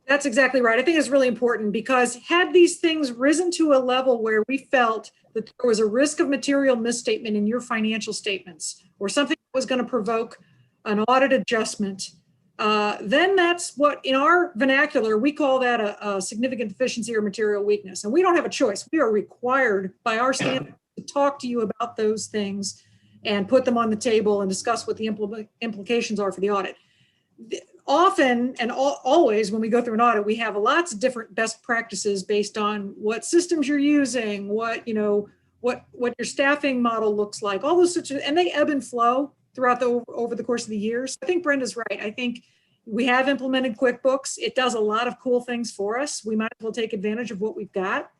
That's exactly right. I think it's really important because had these things risen to a level where we felt that there was a risk of material misstatement in your financial statements or something that was going to provoke an audit adjustment, then that's what, in our vernacular, we call that a significant deficiency or material weakness. And we don't have a choice. We are required by our standards to talk to you about those things and put them on the table and discuss what the implications are for the audit. Often and always when we go through an audit, we have lots of different best practices based on what systems you're using, what your staffing model looks like, all those sorts of, and they ebb and flow throughout over the course of the years. I think Brenda's right. I think we have implemented QuickBooks. It does a lot of cool things for us. We might as well take advantage of what we've got.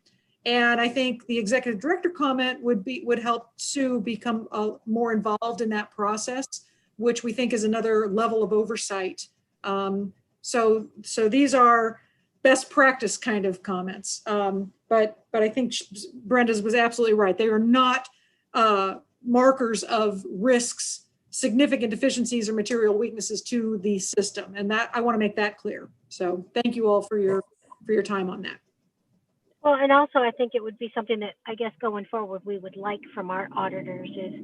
And I think the executive director comment would help Sue become more involved in that process, which we think is another level of oversight. So these are best practice kind of comments. But I think Brenda's was absolutely right. They are not markers of risks, significant deficiencies or material weaknesses to the system. And that I want to make that clear. So thank you all for your time on that. Well, and also I think it would be something that I guess going forward we would like from our auditors is,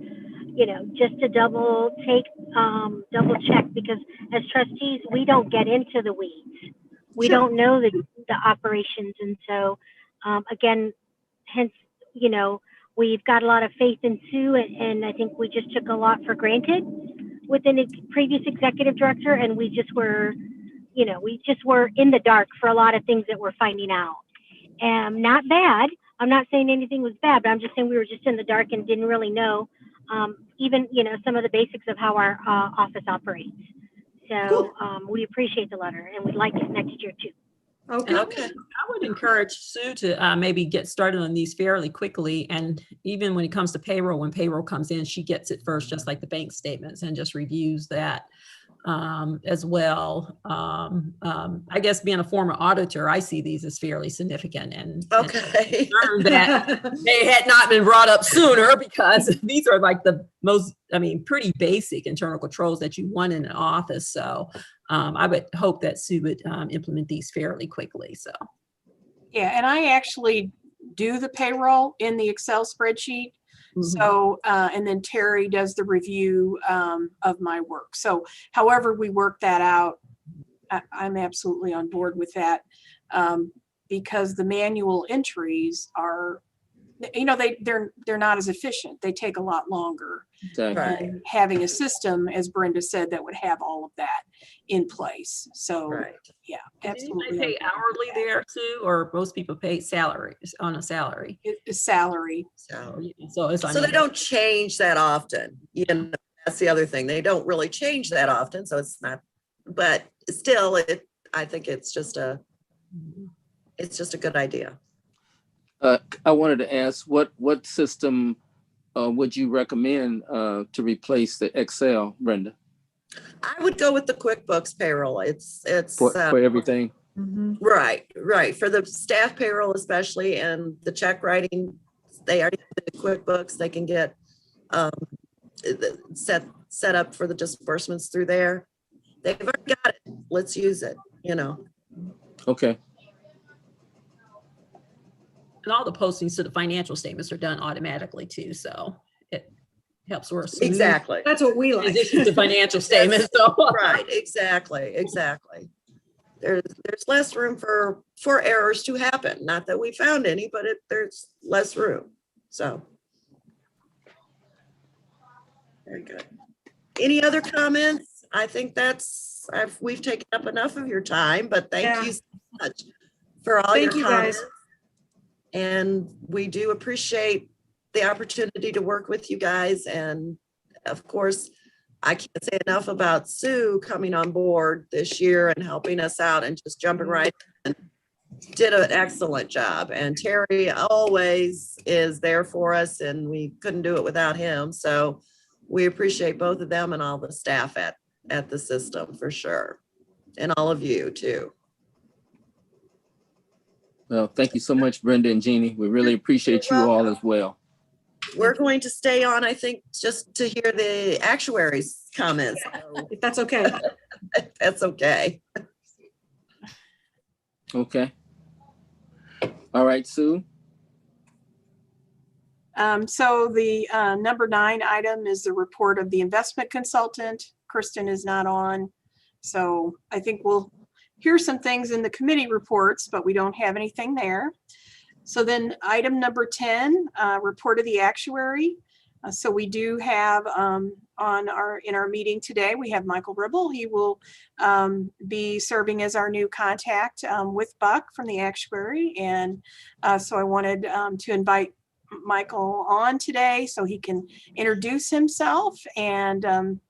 just to double check, because as trustees, we don't get into the weeds. We Sure. don't know the operations. And so, again, hence, we've got a lot of faith in Sue, and I think we just took a lot for granted within a previous executive director. And we just were in the dark for a lot of things that we're finding out. Not bad. I'm not saying anything was bad, but I'm just saying we were just in the dark and didn't really know even, some of the basics of how our office operates. So we appreciate the letter and we'd like it next year too. Okay. I would encourage Sue to maybe get started on these fairly quickly. And even when it comes to payroll, when payroll comes in, she gets it first, just like the bank statements, and just reviews that as well. I guess being a former auditor, I see these as fairly significant and learned that they had not been brought up sooner, because these are like the most, pretty basic internal controls that you want in an office. So I would hope that Sue would implement these fairly quickly. So. Yeah, and I actually do the payroll in the Excel spreadsheet. Mm-hmm. So, and then Terry does the review of my work. So however we work that out, I'm absolutely on board with that, because the manual entries are, they're not as efficient. They take a lot longer. Exactly. And having a system, as Brenda said, that would have all of that in place. So yeah, absolutely. Do they pay hourly there too, or most people pay salaries on a salary? It's salary. So they don't change that often. That's the other thing. They don't really change that often. So it's not, but still, I think it's just a good idea. I wanted to ask, what system would you recommend to replace the Excel, Brenda? I would go with the QuickBooks payroll. It's for everything. Mm-hmm. Right. For the staff payroll, especially, and the check writing, they already have the QuickBooks. They can get set up for the disbursements through there. They've already got it. Let's use it. Okay. And all the postings to the financial statements are done automatically too, so it helps us. Exactly. That's what we like. Transition to financial statements. So. Right. Exactly. There's less room for errors to happen. Not that we found any, but there's less room. So. Very good. Any other comments? I think we've taken up enough of your time, but thank you so much for all your comments. Guys. And we do appreciate the opportunity to work with you guys. And of course, I can't say enough about Sue coming on board this year and helping us out and just jumping right in. Did an excellent job. And Terry always is there for us, and we couldn't do it without him. So we appreciate both of them and all the staff at the system for sure. And all of you too. Well, thank you so much, Brenda and Jeannie. We really appreciate you all as well. We're going to stay on, I think, just to hear the actuaries' comments. If that's okay. That's okay. Okay. All right, Sue. So the number 9 item is the report of the investment consultant. Kristen is not on. So I think we'll hear some things in the committee reports, but we don't have anything there. So then item number 10, report of the actuary. So we do have in our meeting today, we have Michael Ribble. He will be serving as our new contact with Buck from the actuary. And so I wanted to invite Michael on today so he can introduce himself and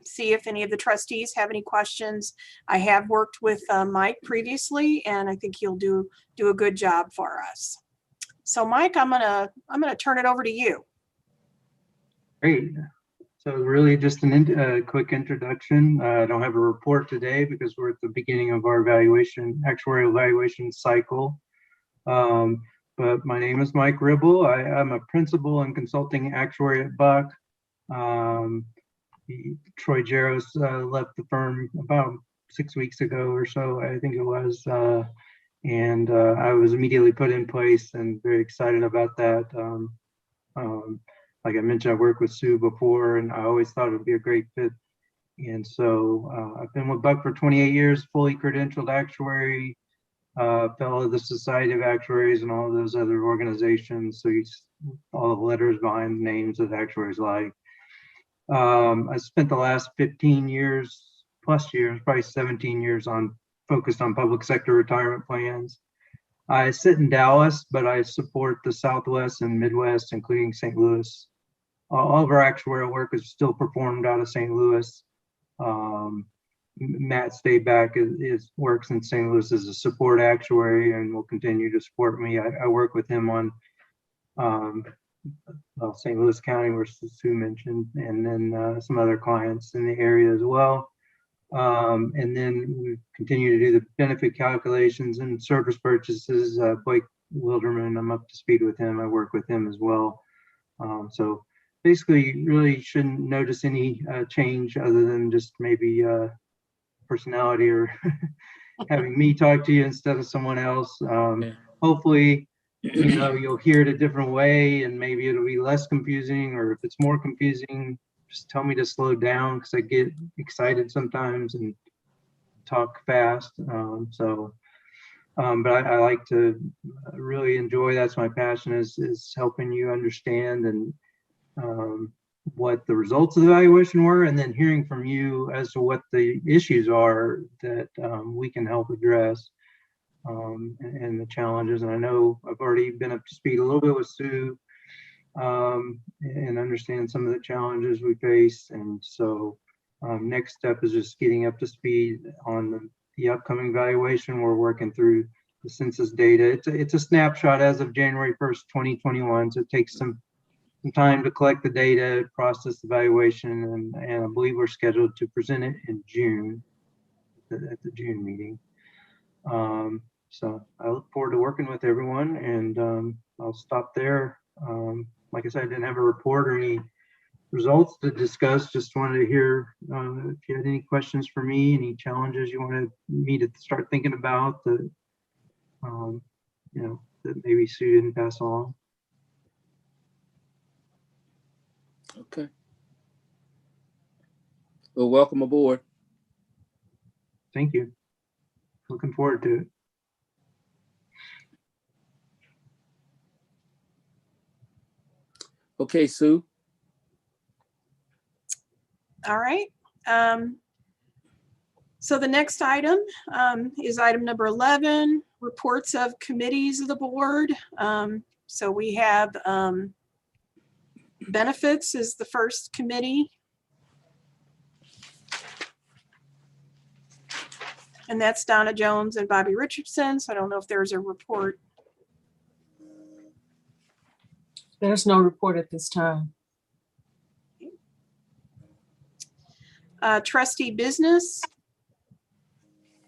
see if any of the trustees have any questions. I have worked with Mike previously, and I think he'll do a good job for us. So Mike, I'm gonna turn it over to you. Great. So really just a quick introduction. I don't have a report today because we're at the beginning of our actuarial evaluation cycle. But my name is Mike Ribble. I'm a principal and consulting actuary at Buck. Troy Jaros left the firm about 6 weeks ago or so, I think it was. And I was immediately put in place and very excited about that. Like I mentioned, I worked with Sue before, and I always thought it would be a great fit. And so I've been with Buck for 28 years, fully credentialed actuary, fellow of the Society of Actuaries and all those other organizations. So all the letters behind the names that actuaries like. I spent the last 15 years, probably 17 years focused on public sector retirement plans. I sit in Dallas, but I support the Southwest and Midwest, including St. Louis. All of our actuarial work is still performed out of St. Louis. Matt Stayback works in St. Louis as a support actuary and will continue to support me. I work with him on St. Louis County, where Sue mentioned, and then some other clients in the area as well. And then we continue to do the benefit calculations and service purchases. Blake Wilderman, I'm up to speed with him. I work with him as well. So basically, you really shouldn't notice any change other than just maybe personality or having me talk to you instead of someone else. Hopefully, you'll hear it a different way and maybe it'll be less confusing, or if it's more confusing, just tell me to slow down because I get excited sometimes and talk fast. But I like to really enjoy, that's my passion, is helping you understand and what the results of the evaluation were, and then hearing from you as to what the issues are that we can help address and the challenges. And I know I've already been up to speed a little bit with Sue and understand some of the challenges we face. And so next step is just getting up to speed on the upcoming evaluation. We're working through the census data. It's a snapshot as of January 1st, 2021. So it takes some time to collect the data, process the evaluation, and I believe we're scheduled to present it in June at the June meeting. So I look forward to working with everyone, and I'll stop there. Like I said, I didn't have a report or any results to discuss. Just wanted to hear if you had any questions for me, any challenges you wanted me to start thinking about that, that maybe Sue didn't pass along. Okay. Well, welcome aboard. Thank you. Looking forward to it. Okay, Sue. All right. So the next item is item number 11, reports of committees of the board. So we have benefits is the first committee. And that's Donna Jones and Bobby Richardson. So I don't know if there's a report. There's no report at this time. Trustee business.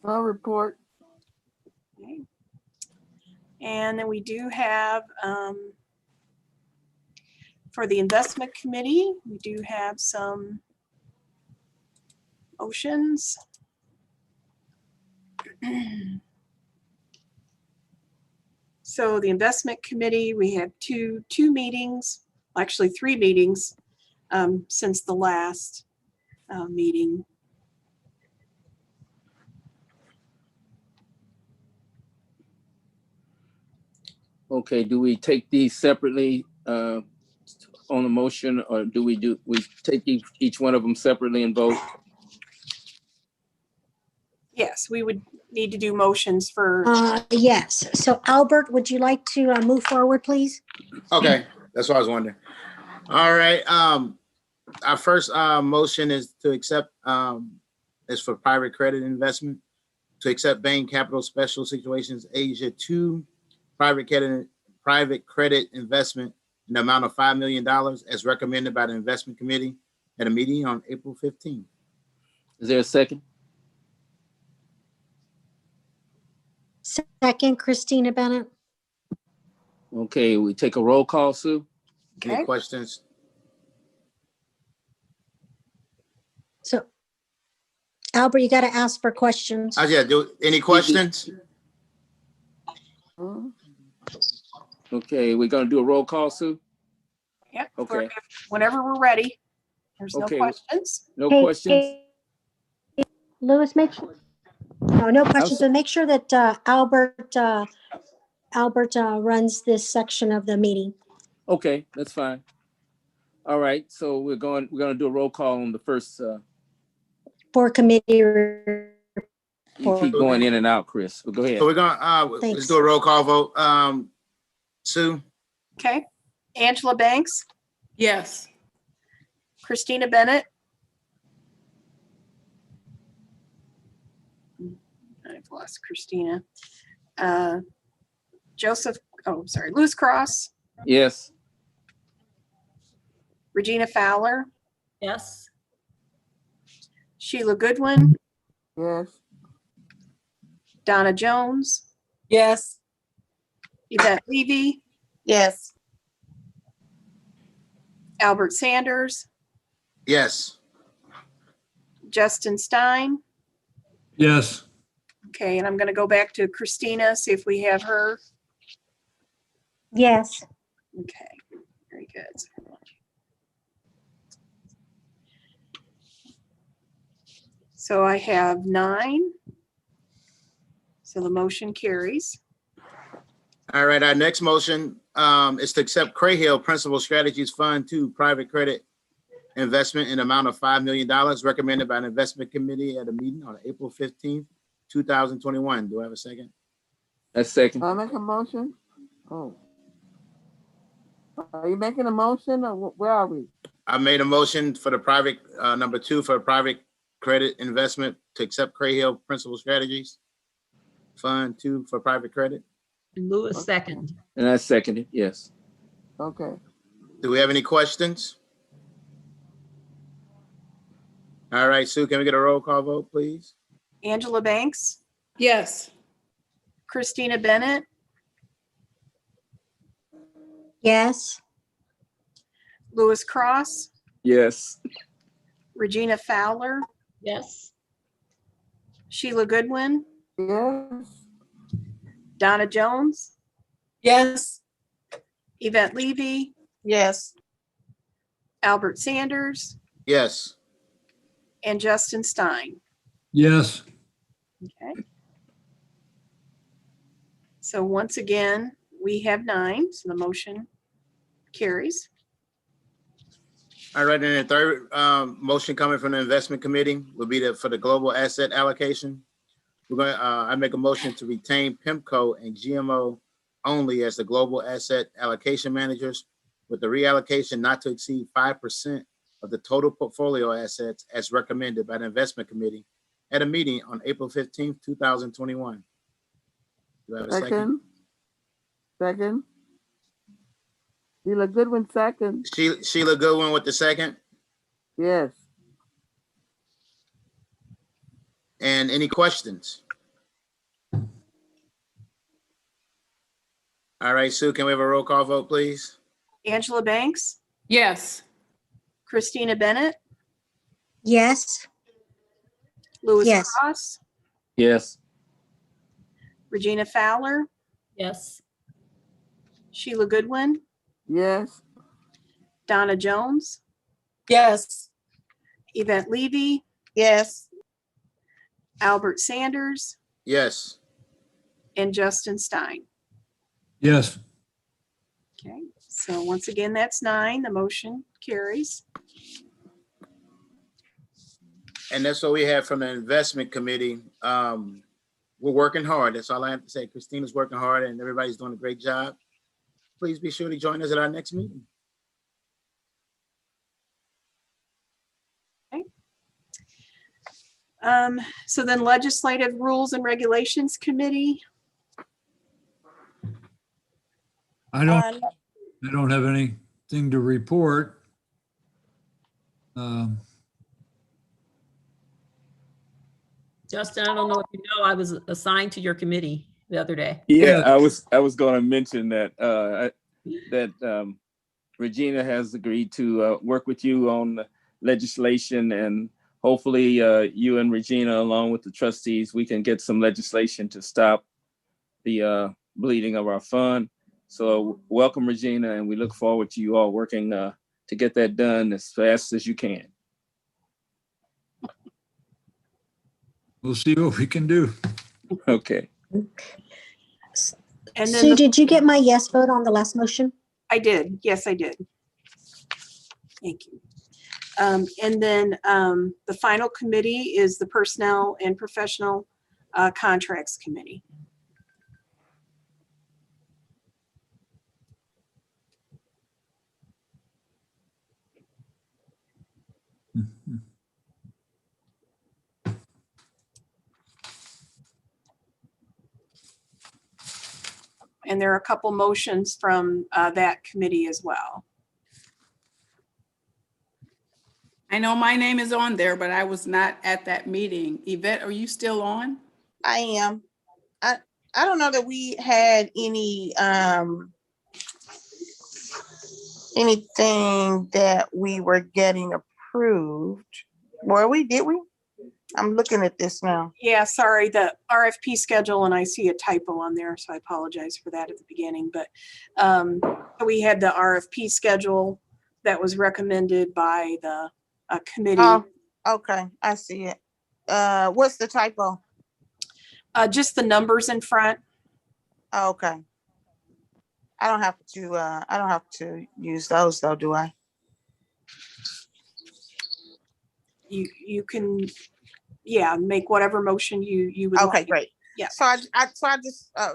No report. Okay. And then we do have, for the investment committee, we do have some motions. So the investment committee, we have two meetings, actually 3 meetings since the last meeting. Okay, do we take these separately on the motion, or do we take each one of them separately and vote? Yes, we would need to do motions for, Yes. So Albert, would you like to move forward, please? Okay, that's what I was wondering. All right, our first motion is to accept, is for private credit investment, to accept Bain Capital Special Situations Asia 2 private credit investment in the amount of $5 million as recommended by the investment committee at a meeting on April 15th. Is there a second? Second, Christina Bennett. Okay, we take a roll call, Sue? okay? Any questions? So Albert, you got to ask for questions. Any questions? Okay, we're gonna do a roll call, Sue? Yep. Okay. Whenever we're ready. There's no Okay. questions. No Hey, questions? hey, Louis, make sure. No questions. So make sure that Albert runs this section of the meeting. Okay, that's fine. All right, so we're gonna do a roll call on the first, For committee. you keep going in and out, Chris, but go ahead. So we're gonna, let's Thanks. do a roll call vote. Sue? Okay. Angela Banks, Yes. Christina Bennett. I've lost Christina. Lewis Cross, Yes, Regina Fowler, Yes. Sheila Goodwin, Yes. Donna Jones, Yes. Yvette Levy, Yes. Albert Sanders, Yes. Justin Stein. Yes. Okay, and I'm going to go back to Christina, see if we have her. Yes. Okay, very good. So I have 9. So the motion carries. All right, our next motion is to accept Crayhill Principal Strategies Fund 2 private credit investment in amount of $5 million recommended by an investment committee at a meeting on April 15th, 2021. Do I have a second? that's second. I make a motion? Oh. Are you making a motion or where are we? I made a motion for the private, number 2 for private credit investment to accept Crayhill Principal Strategies Fund 2 for private credit. Lewis second. And I seconded, yes. Okay. Do we have any questions? All right, Sue, can we get a roll call vote, please? Angela Banks, Yes. Christina Bennett, Yes. Lewis Cross, Yes. Regina Fowler, Yes. Sheila Goodwin, Yes. Donna Jones, Yes. Yvette Levy, Yes. Albert Sanders, Yes. and Justin Stein. Yes. Okay. So once again, we have 9, so the motion carries. All right, and the third motion coming from the investment committee will be for the global asset allocation. We're going to, I make a motion to retain PIMCO and GMO only as the global asset allocation managers with the reallocation not to exceed 5% of the total portfolio assets as recommended by the investment committee at a meeting on April 15th, 2021. Do I have a second? Second. Sheila Goodwin, second. Sheila Goodwin with the second. Yes. And any questions? All right, Sue, can we have a roll call vote, please? Angela Banks, Yes. Christina Bennett, Yes. Louis Yes. Cross, Yes. Regina Fowler, Yes. Sheila Goodwin, Yes. Donna Jones, Yes. Yvette Levy, Yes. Albert Sanders, Yes. and Justin Stein. Yes. Okay, so once again, that's 9. The motion carries. And that's what we have from the investment committee. We're working hard. That's all I have to say. Christina's working hard and everybody's doing a great job. Please be sure to join us at our next meeting. So then Legislative Rules and Regulations Committee. I don't have anything to report. Justin, I don't know if you know, I was assigned to your committee the other day. Yeah, Yeah. I was going to mention that Regina has agreed to work with you on the legislation, and hopefully you and Regina, along with the trustees, we can get some legislation to stop the bleeding of our fund. So welcome, Regina, and we look forward to you all working to get that done as fast as you can. We'll see what we can do. Okay. And then Sue, did you get my yes vote on the last motion? I did. Yes, I did. Thank you. And then the final committee is the Personnel and Professional Contracts Committee. And there are a couple motions from that committee as well. I know my name is on there, but I was not at that meeting. Yvette, are you still on? I am. I don't know that we had anything that we were getting approved. Were we? Did we? I'm looking at this now. Yeah, sorry, the RFP schedule, and I see a typo on there, so I apologize for that at the beginning. But we had the RFP schedule that was recommended by the committee. Oh, okay. I see it. What's the typo? Just the numbers in front. Oh, okay. I don't have to use those though, do I? You can, yeah, make whatever motion you would Okay, like. great. Yeah. So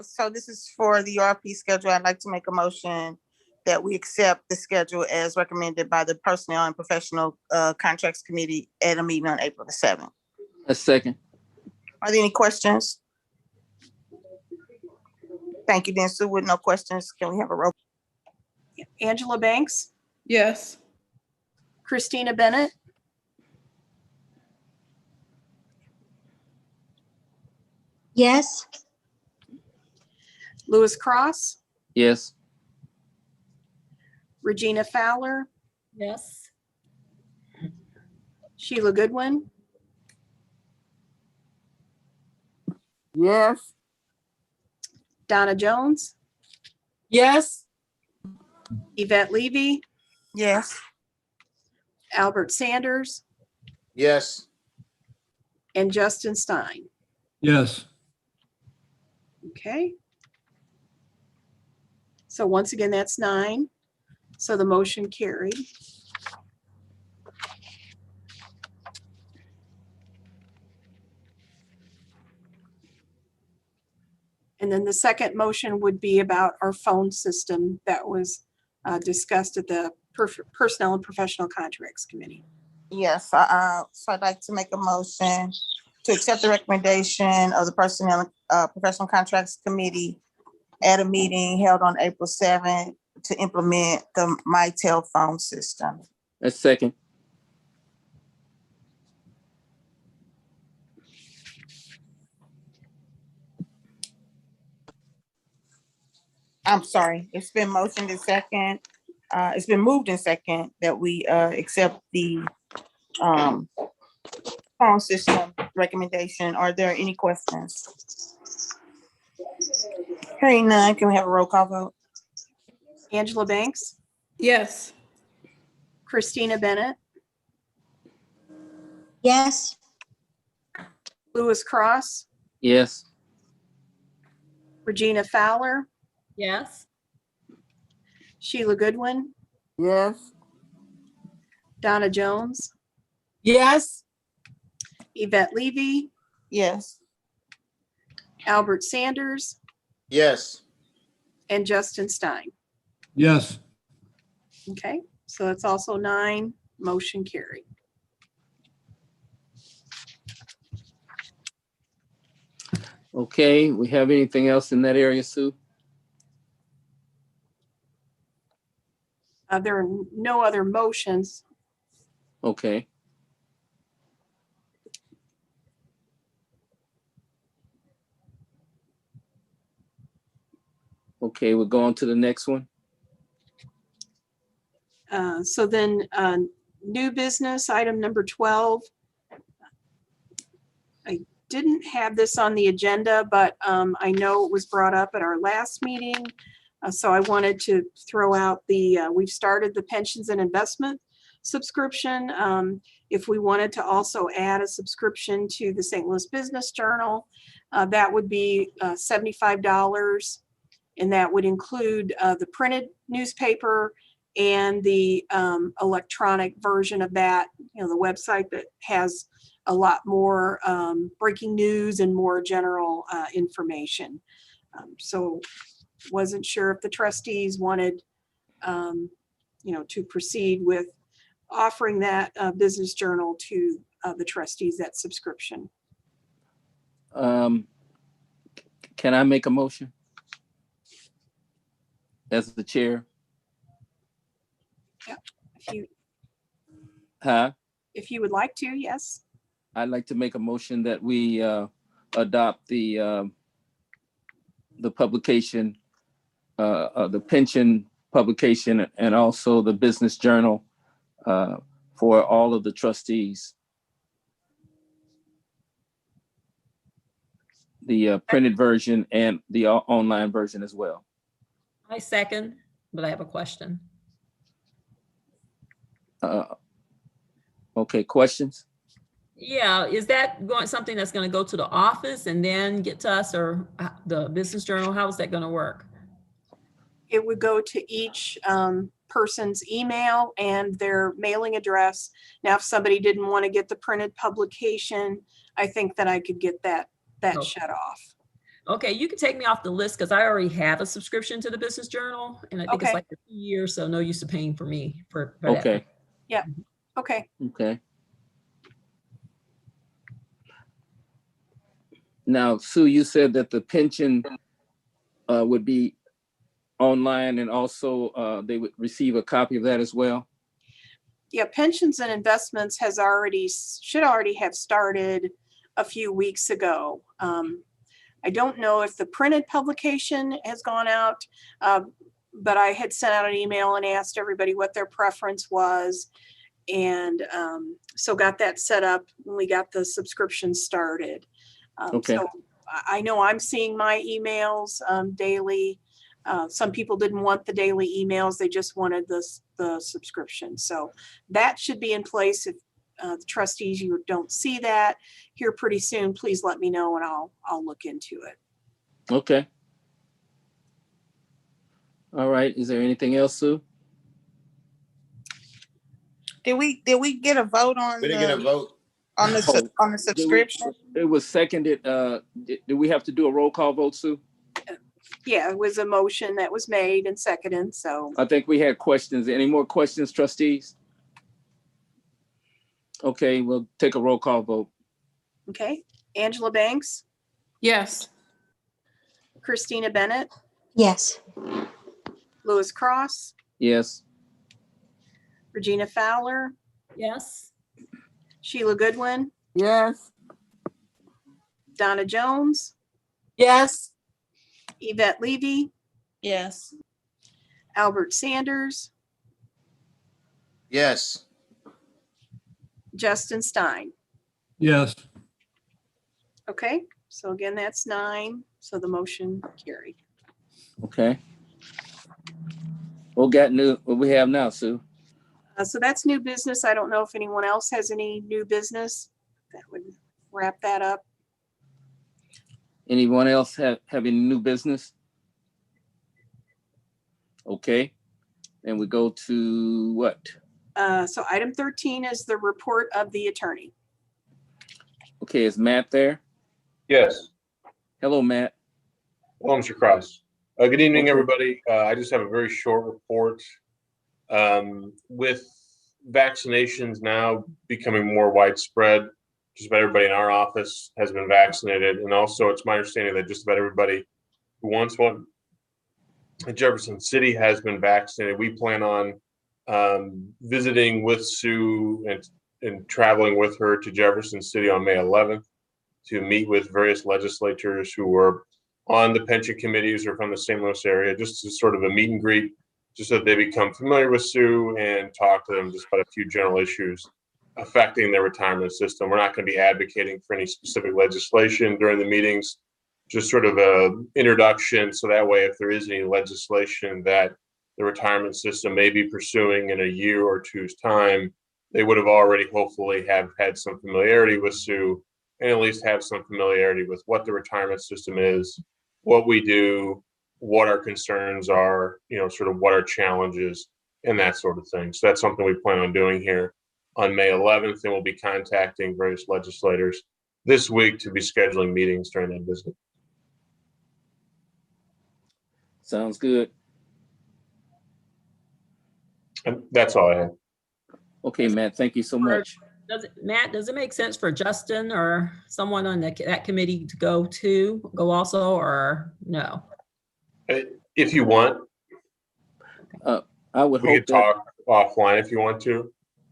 so this is for the RFP schedule. I'd like to make a motion that we accept the schedule as recommended by the Personnel and Professional Contracts Committee at a meeting on April the 7th. A second. Are there any questions? Thank you, then Sue, with no questions, can we have a roll? Angela Banks, Yes. Christina Bennett, Yes. Louis Cross, Yes. Regina Fowler, Yes. Sheila Goodwin, Yes. Donna Jones, Yes. Yvette Levy, Yes. Albert Sanders, Yes. and Justin Stein. Yes. Okay. So once again, that's 9. So the motion carried. And then the second motion would be about our phone system that was discussed at the Personnel and Professional Contracts Committee. Yes, so I'd like to make a motion to accept the recommendation of the Personnel and Professional Contracts Committee at a meeting held on April 7th to implement the MyTel phone system. A second. I'm sorry, it's been motioned in second. It's been moved in second that we accept the phone phone system recommendation. Are there any questions? Hearing none, can we have a roll call vote? Angela Banks, Yes. Christina Bennett, Yes. Lewis Cross, Yes. Regina Fowler, Yes. Sheila Goodwin, Yes. Donna Jones, Yes. Yvette Levy, Yes. Albert Sanders, Yes. and Justin Stein. Yes. Okay, so that's also 9, motion carried. Okay, we have anything else in that area, Sue? There are no other motions. Okay. Okay, we're going to the next one. So then, new business, item number 12. I didn't have this on the agenda, but I know it was brought up at our last meeting. So I wanted to throw out we've started the pensions and investment subscription. If we wanted to also add a subscription to the St. Louis Business Journal, that would be $75. And that would include the printed newspaper and the electronic version of that, the website that has a lot more breaking news and more general information. So wasn't sure if the trustees wanted, to proceed with offering that business journal to the trustees, that subscription. Can I make a motion? As the chair? If you would like to, yes. I'd like to make a motion that we adopt the publication, the pension publication, and also the business journal for all of the trustees. The printed version and the online version as well. I second, but I have a question. Okay, questions? Yeah, is that something that's going to go to the office and then get to us, or the business journal? How is that going to work? It would go to each person's email and their mailing address. Now, if somebody didn't want to get the printed publication, I think that I could get that shut off. Okay, you can take me off the list because I already have a subscription to the business journal, and I think it's Okay. like for 2 years, so no use of paying for me for Okay. that. Yeah. Okay. Okay. Now, Sue, you said that the pension would be online, and also they would receive a copy of that as well? Yeah, pensions and investments should already have started a few weeks ago. I don't know if the printed publication has gone out, but I had sent out an email and asked everybody what their preference was. And so got that set up when we got the subscription started. Okay. So I know I'm seeing my emails daily. Some people didn't want the daily emails. They just wanted the subscription. So that should be in place. If the trustees, you don't see that here pretty soon, please let me know and I'll look into it. Okay. All right. Is there anything else, Sue? Did we get a vote on We didn't get a vote. on the subscription? It was seconded. Do we have to do a roll call vote, Sue? Yeah, it was a motion that was made and seconded. So I think we had questions. Any more questions, trustees? Okay, we'll take a roll call vote. okay. Angela Banks, Yes. Christina Bennett, Yes. Lewis Cross, Yes. Regina Fowler, Yes. Sheila Goodwin, Yes. Donna Jones, Yes. Yvette Levy, Yes. Albert Sanders, Yes. Justin Stein. Yes. Okay, so again, that's 9. So the motion carried. Okay. What we have now, Sue? So that's new business. I don't know if anyone else has any new business. That would wrap that up. Anyone else have any new business? Okay. And we go to what? So item 13 is the report of the attorney. Okay, is Matt there? Yes. Hello, Matt. Hello, Mr. Cross. Good evening, Okay. everybody. I just have a very short report. With vaccinations now becoming more widespread, just about everybody in our office has been vaccinated. And also it's my understanding that just about everybody who wants one in Jefferson City has been vaccinated. We plan on visiting with Sue and traveling with her to Jefferson City on May 11th to meet with various legislators who were on the pension committees or from the St. Louis area, just to sort of a meet and greet, just so that they become familiar with Sue and talk to them just about a few general issues affecting their retirement system. We're not going to be advocating for any specific legislation during the meetings, just sort of a introduction. So that way, if there is any legislation that the retirement system may be pursuing in a year or two's time, they would have already hopefully have had some familiarity with Sue and at least have some familiarity with what the retirement system is, what we do, what our concerns are, sort of what our challenges and that sort of thing. So that's something we plan on doing here on May 11th, and we'll be contacting various legislators this week to be scheduling meetings during that visit. Sounds good. And that's all I have. Okay, Matt, thank you so much. Matt, does it make sense for Justin or someone on that committee to go also, or no? If you want, I would we hope could talk offline if you want to.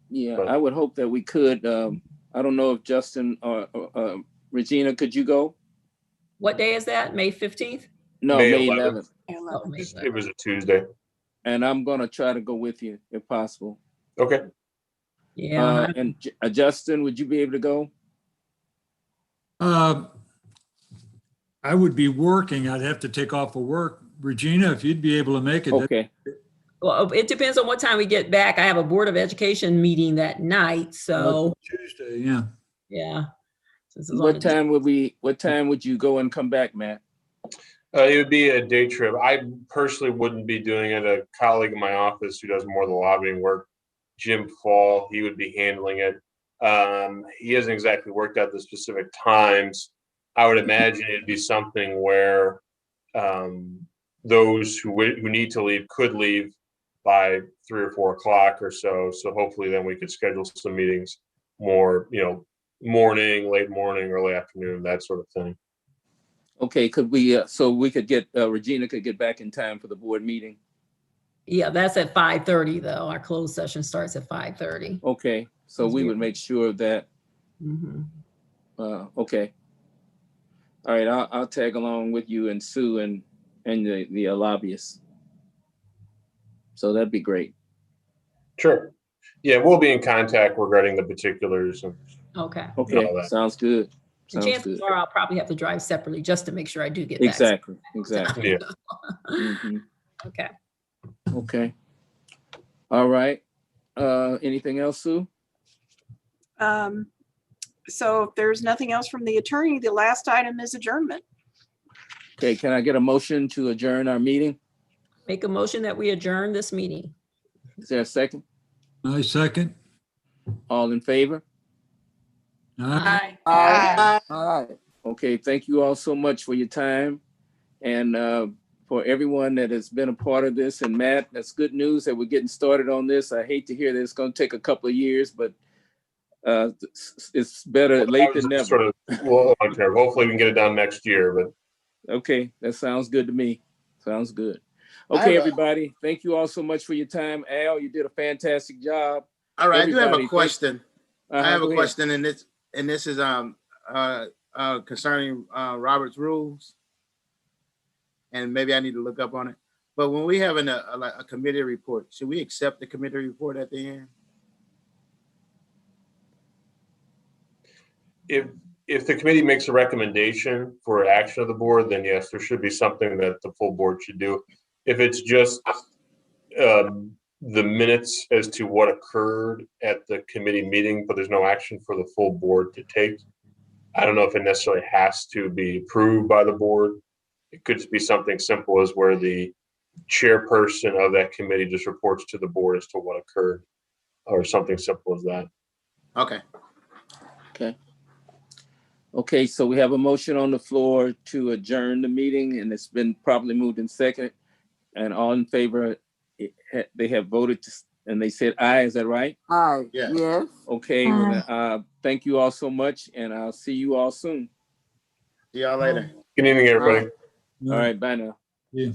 Yeah, but I would hope that we could. I don't know if Justin or Regina, could you go? What day is that? May 15th? No, May May 11th. 11th. Oh, May It was a Tuesday. And I'm gonna try to go with you if possible. Okay. Yeah. And Justin, would you be able to go? I would be working. I'd have to take off of work. Regina, if you'd be able to make it. Okay. Well, it depends on what time we get back. I have a Board of Education meeting that night, so. Tuesday, yeah. Yeah. What time would you go and come back, Matt? It would be a day trip. I personally wouldn't be doing it. A colleague in my office who does more of the lobbying work, Jim Fall, he would be handling it. He hasn't exactly worked out the specific times. I would imagine it'd be something where those who need to leave could leave by 3 or 4 o'clock or so. So hopefully then we could schedule some meetings more, morning, late morning, early afternoon, that sort of thing. Okay, could we, so we could get, Regina could get back in time for the board meeting? Yeah, that's at 5:30 though. Our closed session starts at 5:30. Okay, so we would make sure of that. Mm-hmm. Okay. All right, I'll tag along with you and Sue and the lobbyists. So that'd be great. Sure. Yeah, we'll be in contact regarding the particulars. Okay. Okay, sounds good. And Sounds chances good. are I'll probably have to drive separately just to make sure I do get Exactly. Yeah. Mhm. Okay. Okay. All right. Anything else, Sue? So if there's nothing else from the attorney, the last item is adjournment. Okay, can I get a motion to adjourn our meeting? Make a motion that we adjourn this meeting. Is there a second? I second. All in favor? Aye. All right. Okay, thank you all so much for your time. And for everyone that has been a part of this. And Matt, that's good news that we're getting started on this. I hate to hear that it's going to take a couple of years, but it's better late than never. Sort of long term. Hopefully we can get it done next year, but okay, that sounds good to me. Sounds good. Okay, everybody, thank you all so much for your time. Al, you did a fantastic job. All right, Everybody, I do have a question. I have a go question, and this is concerning Robert's rules, and maybe I need to look up on it. But when we have a committee report, should we accept the committee report at the end? if the committee makes a recommendation for action of the board, then yes, there should be something that the full board should do. If it's just the minutes as to what occurred at the committee meeting, but there's no action for the full board to take, I don't know if it necessarily has to be approved by the board. It could be something simple as where the chairperson of that committee just reports to the board as to what occurred, or something simple as that. Okay. Okay. Okay, so we have a motion on the floor to adjourn the meeting, and it's been properly moved in second. And all in favor, they have voted and they said aye, is that right? Aye, Yes. yes. Okay, well, then, thank you all so much, and I'll see you all soon. See y'all later. Good evening, everybody. All right, bye now. Yeah.